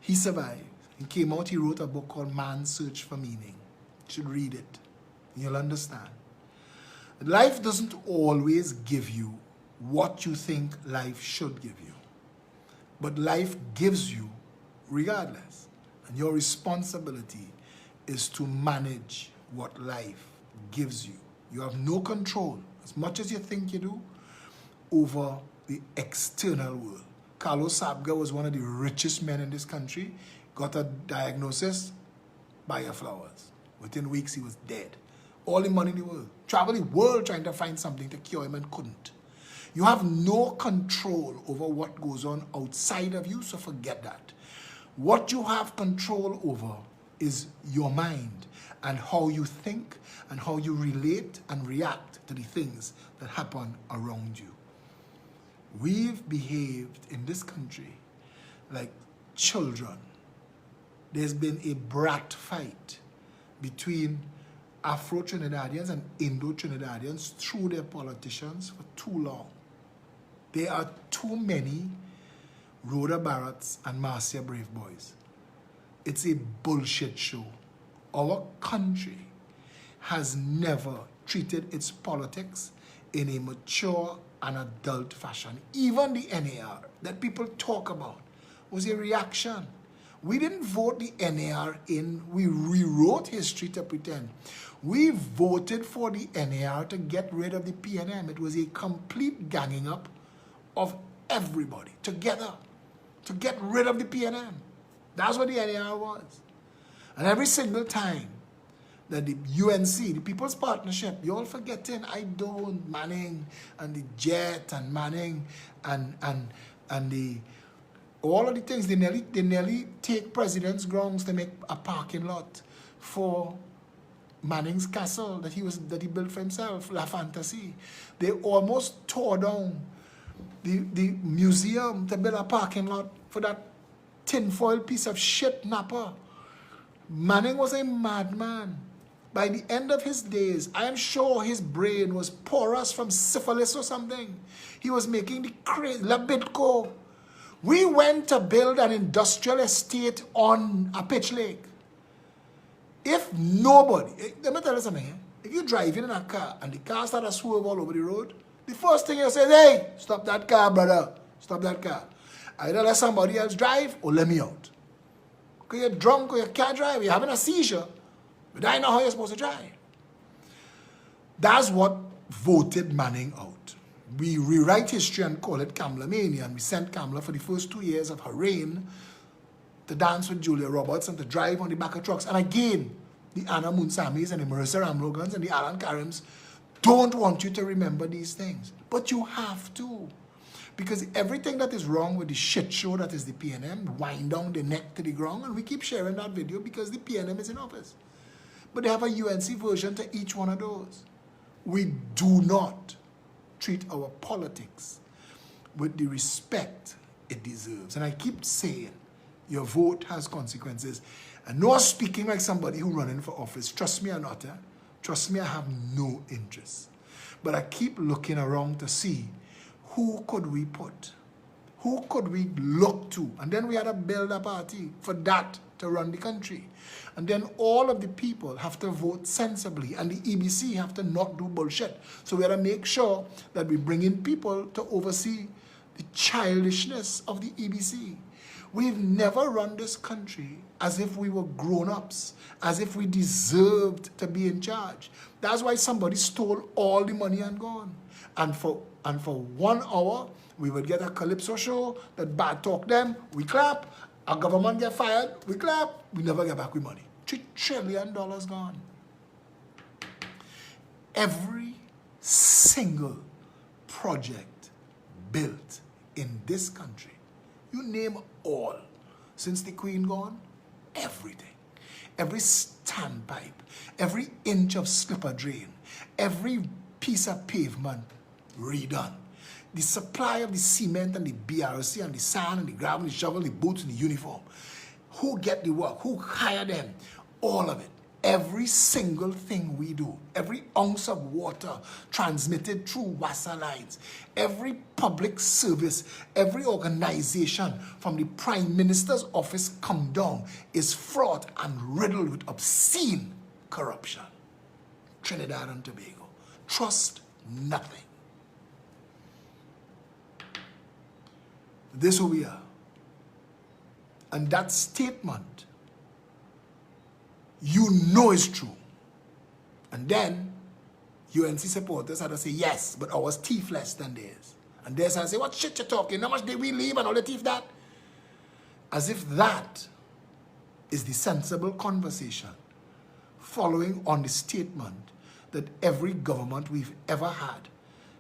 He survived. He came out, he wrote a book called Man's Search for Meaning. You should read it. You'll understand. Life doesn't always give you what you think life should give you. But life gives you regardless. And your responsibility is to manage what life gives you. You have no control, as much as you think you do, over the external world. Carlos Sabga was one of the richest men in this country, got a diagnosis, buy your flowers. Within weeks, he was dead. All the money in the world. Traveled the world trying to find something to cure him and couldn't. You have no control over what goes on outside of you, so forget that. What you have control over is your mind and how you think and how you relate and react to the things that happen around you. We've behaved in this country like children. There's been a brat fight between Afro-Trinidadians and Indo-Trinidadians through their politicians for too long. There are too many Rhoda Barretts and Marcia Brave Boys. It's a bullshit show. Our country has never treated its politics in a mature and adult fashion. Even the NAR that people talk about was a reaction. We didn't vote the NAR in. We rewrote history to pretend. We voted for the NAR to get rid of the PNM. It was a complete ganging up of everybody together to get rid of the PNM. That's what the NAR was. And every single time that the UNC, the People's Partnership, you all forgetting, I don't, Manning and the Jet and Manning and the all of the things, they nearly take president's grounds to make a parking lot for Manning's castle that he built for himself, La Fantasy. They almost tore down the museum to build a parking lot for that tinfoil piece of shit Napa. Manning was a madman. By the end of his days, I am sure his brain was porous from syphilis or something. He was making the crazy Labitco. We went to build an industrial estate on a pitch lake. If nobody, let me tell you something, if you drive in a car and the car starts to swerve all over the road, the first thing you say is, hey, stop that car, brother. Stop that car. Either let somebody else drive or let me out. Because you're drunk or you can't drive, you're having a seizure, but I know how you're supposed to drive. That's what voted Manning out. We rewrite history and call it Kamala Mania, and we sent Kamala for the first 2 years of her reign to dance with Julia Roberts and to drive on the back of trucks. And again, the Anna Munsamis and the Marissa Ramlogans and the Alan Karims don't want you to remember these things. But you have to. Because everything that is wrong with the shit show that is the PNM, wind down the neck to the ground, and we keep sharing that video because the PNM is in office. But they have a UNC version to each one of those. We do not treat our politics with the respect it deserves. And I keep saying, your vote has consequences. And not speaking like somebody who running for office. Trust me or not, trust me, I have no interest. But I keep looking around to see who could we put? Who could we look to? And then we had to build a party for that to run the country. And then all of the people have to vote sensibly, and the EBC have to not do bullshit. So we have to make sure that we bring in people to oversee the childishness of the EBC. We've never run this country as if we were grown-ups, as if we deserved to be in charge. That's why somebody stole all the money and gone. And for 1 hour, we would get a calypso show that bad talk them, we clap. Our government get fired, we clap, we never get back with money. $3 trillion gone. Every single project built in this country, you name all, since the Queen gone, everything. Every standpipe, every inch of slipper drain, every piece of pavement redone. The supply of the cement and the BRC and the sand and the gravel and the shovel, the boots and the uniform. Who get the work? Who hire them? All of it. Every single thing we do. Every ounce of water transmitted through WASA lines. Every public service, every organization from the Prime Minister's office come down is fraught and riddled with obscene corruption. Trinidad and Tobago. Trust nothing. This is who we are. And that statement, you know is true. And then UNC supporters had to say, yes, but ours teeth less than theirs. And theirs had to say, what shit you talking? How much did we leave and all the teeth that? As if that is the sensible conversation following on the statement that every government we've ever had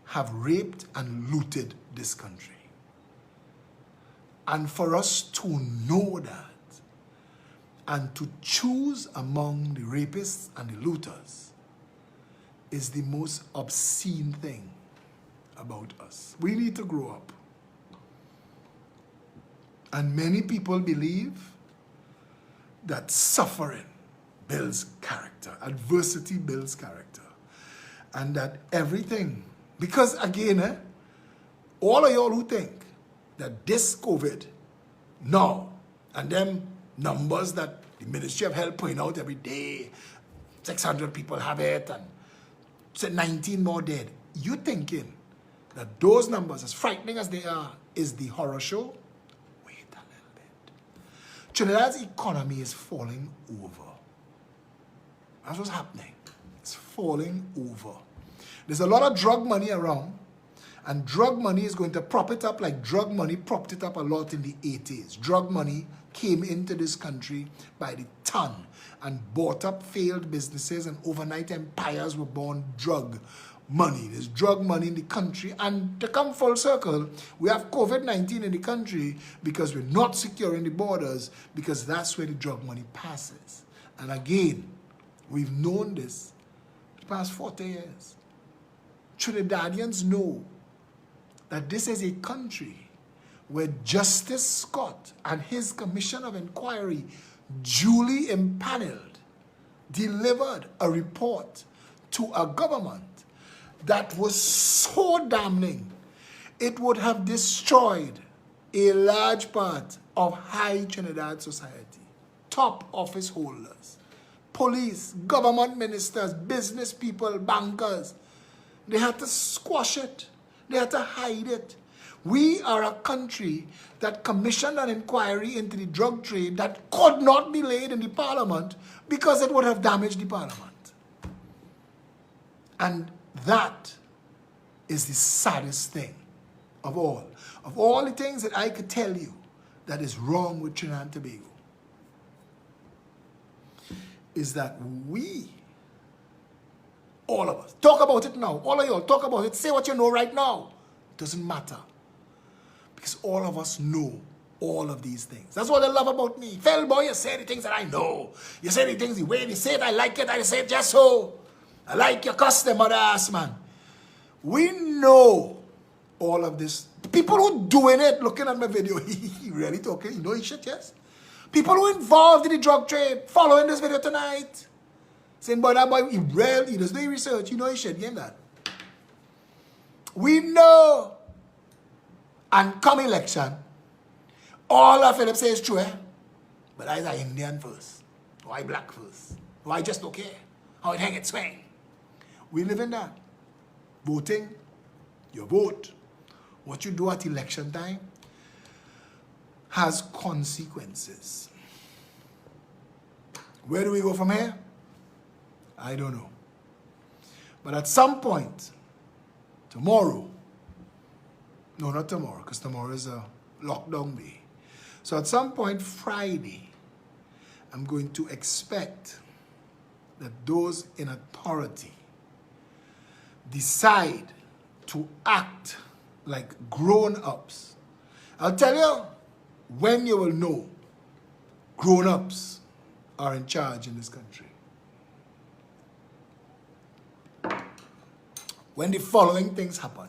have raped and looted this country. And for us to know that and to choose among the rapists and the looters is the most obscene thing about us. We need to grow up. And many people believe that suffering builds character, adversity builds character, and that everything, because again, all of y'all who think that this COVID now, and them numbers that the Ministry of Health point out every day, 600 people have it, and say 19 more dead. You thinking that those numbers, as frightening as they are, is the horror show? Wait a little bit. Trinidad's economy is falling over. That's what's happening. It's falling over. There's a lot of drug money around, and drug money is going to prop it up like drug money propped it up a lot in the 80s. Drug money came into this country by the ton and bought up failed businesses, and overnight empires were born. Drug money. There's drug money in the country, and to come full circle, we have COVID-19 in the country because we're not securing the borders, because that's where the drug money passes. And again, we've known this for the past 40 years. Trinidadians know that this is a country where Justice Scott and his Commission of Inquiry, duly impaneled, delivered a report to a government that was so damning, it would have destroyed a large part of high Trinidad society. Top office holders, police, government ministers, business people, bankers. They had to squash it. They had to hide it. We are a country that commissioned an inquiry into the drug trade that could not be laid in the parliament because it would have damaged the parliament. And that is the saddest thing of all. Of all the things that I could tell you that is wrong with Trinidad and Tobago, is that we, all of us, talk about it now. All of y'all, talk about it. Say what you know right now. It doesn't matter. Because all of us know all of these things. That's what I love about me. Fell boy, you say the things that I know. You say the things the way you say it, I like it, I say it just so. I like your custom, mother ass man. We know all of this. People who doing it, looking at my video, he really talking, you know his shit, yes? People who involved in the drug trade, following this video tonight. Saying, boy, that boy, he does no research, you know his shit, you know that? We know. And come election, all of Philip says true, eh? But I is Indian first. Or I black first. Or I just don't care. How it hang it swing. We live in that. Voting, you vote. What you do at election time has consequences. Where do we go from here? I don't know. But at some point, tomorrow, no, not tomorrow, because tomorrow is a lockdown day. So at some point Friday, I'm going to expect that those in authority decide to act like grown-ups. I'll tell you when you will know grown-ups are in charge in this country. When the following things happen.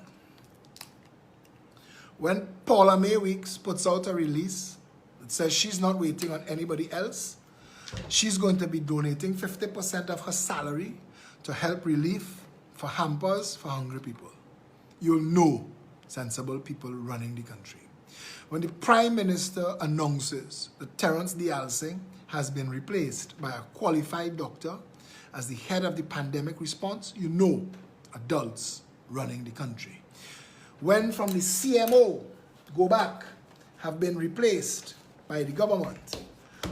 When Paula May Weeks puts out a release that says she's not waiting on anybody else, she's going to be donating 50% of her salary to help relief for hampers for hungry people. You'll know sensible people running the country. When the Prime Minister announces that Terence D'Alsing has been replaced by a qualified doctor as the head of the pandemic response, you know adults running the country. When from the CMO, go back, have been replaced by the government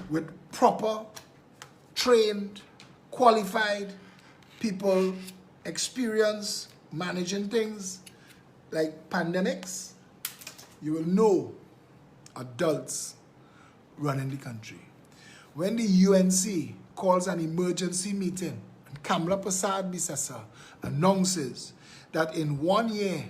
with proper, trained, qualified people, experience managing things like pandemics, you will know adults running the country. When the UNC calls an emergency meeting and Kamla Prasad Bisesa announces that in 1 year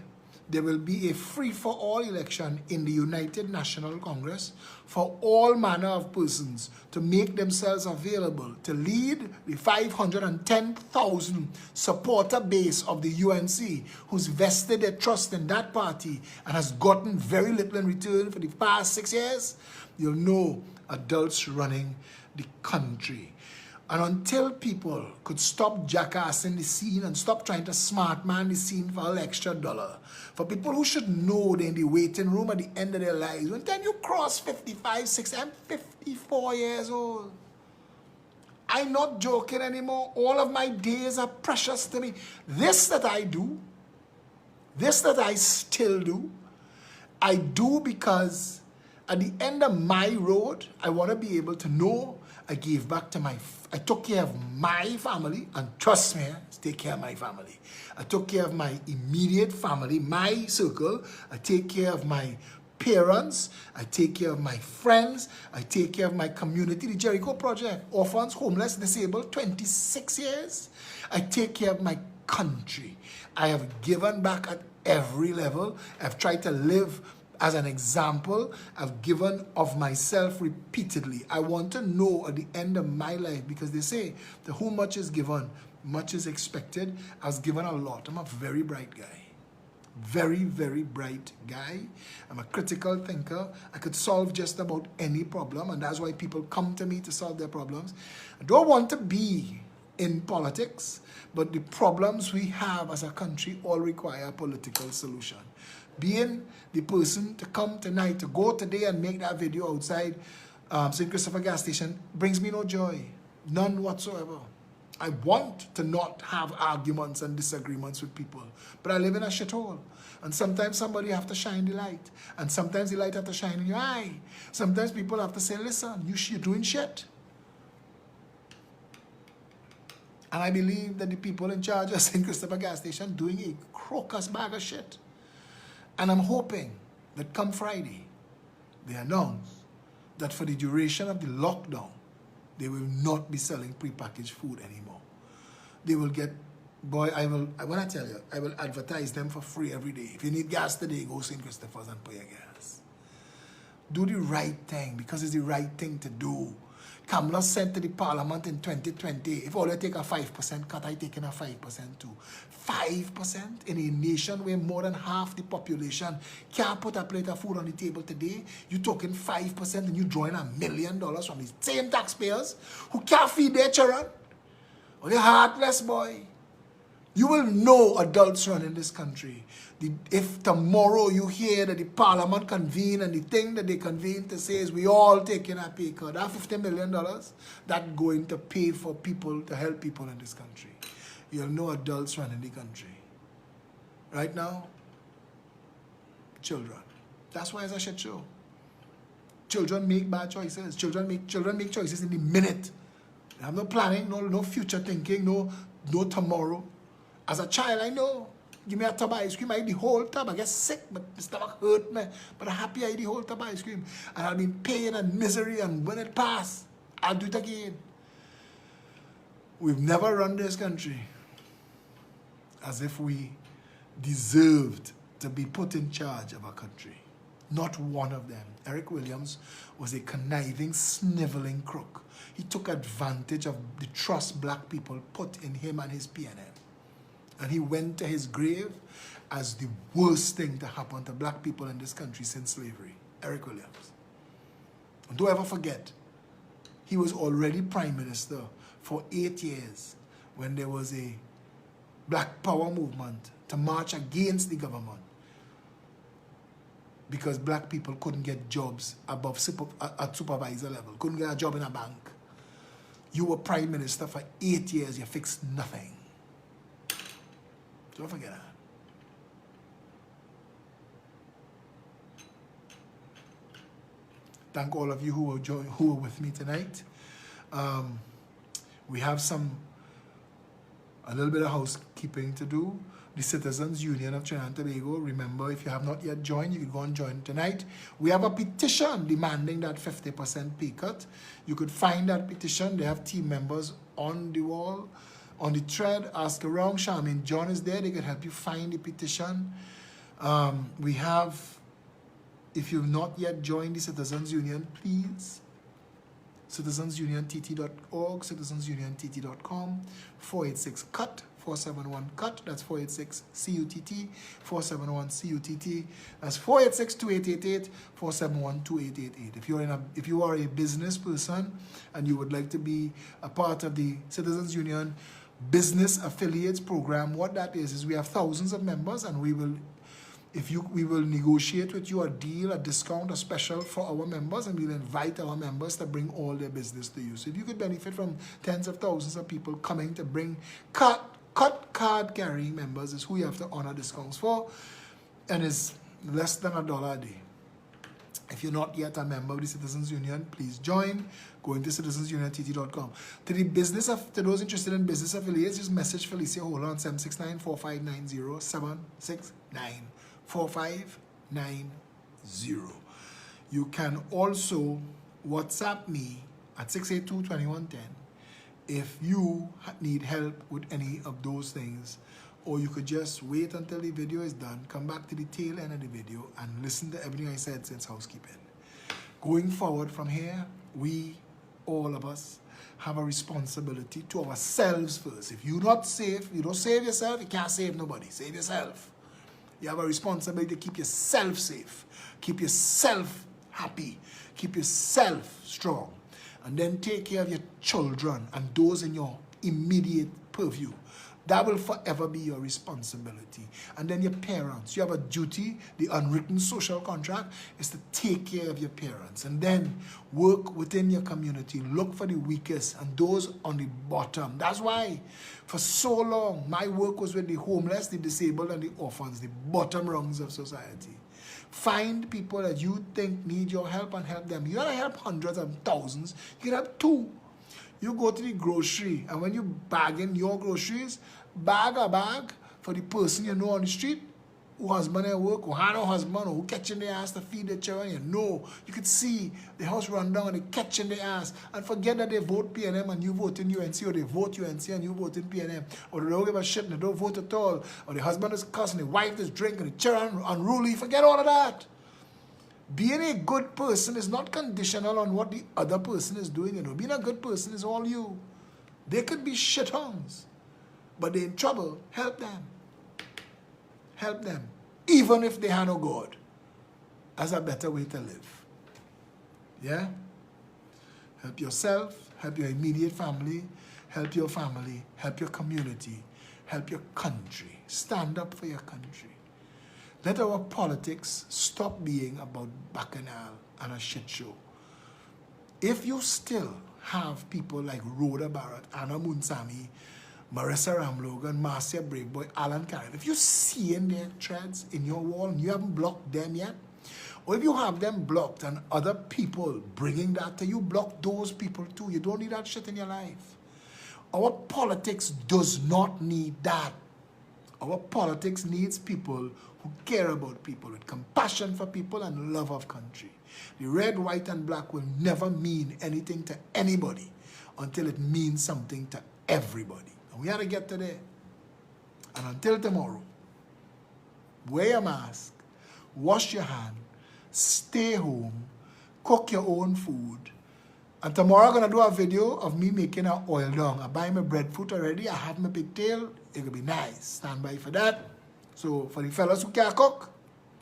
there will be a free-for-all election in the United National Congress for all manner of persons to make themselves available to lead the 510,000 supporter base of the UNC who's vested their trust in that party and has gotten very little in return for the past 6 years, you'll know adults running the country. And until people could stop jackassing the scene and stop trying to smart man the scene for an extra dollar, for people who should know they're in the waiting room at the end of their lives, when then you cross 55, 60, I'm 54 years old. I'm not joking anymore. All of my days are precious to me. This that I do, this that I still do, I do because At the end of my road, I want to be able to know I gave back to I took care of my family, and trust me, I take care of my family. I took care of my immediate family, my circle. I take care of my parents. I take care of my friends. I take care of my community. The Jericho Project, orphans, homeless, disabled, 26 years. I take care of my country. I have given back at every level. I've tried to live as an example. I've given of myself repeatedly. I want to know at the end of my life, because they say to whom much is given, much is expected. I was given a lot. I'm a very bright guy. Very, very bright guy. I'm a critical thinker. I could solve just about any problem, and that's why people come to me to solve their problems. I don't want to be in politics, but the problems we have as a country all require a political solution. Being the person to come tonight, to go today and make that video outside St. Christopher gas station brings me no joy. None whatsoever. I want to not have arguments and disagreements with people, but I live in a shithole. And sometimes somebody have to shine the light. And sometimes the light have to shine in your eye. Sometimes people have to say, listen, you're doing shit. And I believe that the people in charge of St. Christopher gas station doing a crocus bag of shit. And I'm hoping that come Friday, they announce that for the duration of the lockdown, they will not be selling prepackaged food anymore. They will get, boy, when I tell you, I will advertise them for free every day. If you need gas today, go St. Christopher's and pay your gas. Do the right thing, because it's the right thing to do. Kamala said to the parliament in 2020, if all I take a 5% cut, I take in a 5% too. 5% in a nation where more than half the population can't put a plate of food on the table today. You're talking 5% and you're drawing $1 million from the same taxpayers who can't feed their children. Oh, you're heartless, boy. You will know adults running this country. If tomorrow you hear that the parliament convene and the thing that they convene to say is we all taking a pay cut, that $50 million, that's going to pay for people, to help people in this country. You'll know adults running the country. Right now, children. That's why it's a shit show. Children make bad choices. Children make choices in the minute. They have no planning, no future thinking, no tomorrow. As a child, I know. Give me a tub of ice cream, I eat the whole tub. I get sick, but my stomach hurt me. But I'm happy I eat the whole tub of ice cream. And I'll be in pain and misery, and when it passes, I'll do it again. We've never run this country as if we deserved to be put in charge of our country. Not one of them. Eric Williams was a conniving, sniveling crook. He took advantage of the trust black people put in him and his PNM. And he went to his grave as the worst thing to happen to black people in this country since slavery. Eric Williams. And don't ever forget, he was already Prime Minister for 8 years when there was a Black Power movement to march against the government because black people couldn't get jobs above at supervisor level, couldn't get a job in a bank. You were Prime Minister for 8 years, you fixed nothing. Don't forget that. Thank all of you who were with me tonight. We have a little bit of housekeeping to do. The Citizens Union of Trinidad and Tobago. Remember, if you have not yet joined, you can go and join tonight. We have a petition demanding that 50% pay cut. You could find that petition. They have team members on the wall, on the thread. Ask around. Charmaine John is there. They can help you find the petition. We have, if you've not yet joined the Citizens Union, please. citizensuniontt.org, citizensuniontt.com, 486-CUT, 471-CUT, that's 486-CUTT, 471-CUTT, that's 486-2888, 471-2888. If you are a business person and you would like to be a part of the Citizens Union Business Affiliates Program, what that is we have thousands of members, and we will negotiate with you a deal, a discount, a special for our members, and we'll invite our members to bring all their business to you. So if you could benefit from tens of thousands of people coming to bring cut card carrying members, is who you have to honor discounts for, and it's less than $1 a day. If you're not yet a member of the Citizens Union, please join. Go into citizensuniontt.com. To those interested in business affiliates, just message Felicia. Hold on, 769-4590, 769-4590. You can also WhatsApp me at 682-2110 if you need help with any of those things. Or you could just wait until the video is done, come back to the tail end of the video, and listen to everything I said since housekeeping. Going forward from here, we, all of us, have a responsibility to ourselves first. If you're not safe, you don't save yourself, you can't save nobody. Save yourself. You have a responsibility to keep yourself safe, keep yourself happy, keep yourself strong, and then take care of your children and those in your immediate purview. That will forever be your responsibility. And then your parents. You have a duty, the unwritten social contract is to take care of your parents. And then work within your community. Look for the weakest and those on the bottom. That's why for so long my work was with the homeless, the disabled, and the orphans, the bottom rungs of society. Find people that you think need your help and help them. You don't help hundreds and thousands. You can help 2. You go to the grocery, and when you bag in your groceries, bag a bag for the person you know on the street who husband at work, who had no husband, or who catching their ass to feed their children. You know, you could see the house run down and they catching their ass, and forget that they vote PNM and you vote in UNC, or they vote UNC and you vote in PNM, or they don't give a shit and they don't vote at all, or the husband is cussing, the wife is drinking, the children unruly. Forget all of that. Being a good person is not conditional on what the other person is doing. You know, being a good person is all you. They could be shithounds, but they're in trouble. Help them. Help them. Even if they have no God. That's a better way to live. Yeah? Help yourself, help your immediate family, help your family, help your community, help your country. Stand up for your country. Let our politics stop being about bacchanal and a shit show. If you still have people like Rhoda Barrett, Anna Munsami, Marissa Ramlogan, Marcia Braveboy, Alan Karen, if you see in their threads in your wall and you haven't blocked them yet, or if you have them blocked and other people bringing that to you, block those people too. You don't need that shit in your life. Our politics does not need that. Our politics needs people who care about people, with compassion for people and love of country. The red, white, and black will never mean anything to anybody until it means something to everybody. And we have to get to there. And until tomorrow, wear your mask, wash your hand, stay home, cook your own food. And tomorrow I'm going to do a video of me making an oil dung. I buy my breadfruit already. I have my pigtail. It will be nice. Stand by for that. So for the fellas who can't cook,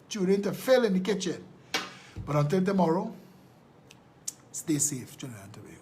tune in to Phil in the kitchen. But until tomorrow, stay safe, Trinidad and Tobago.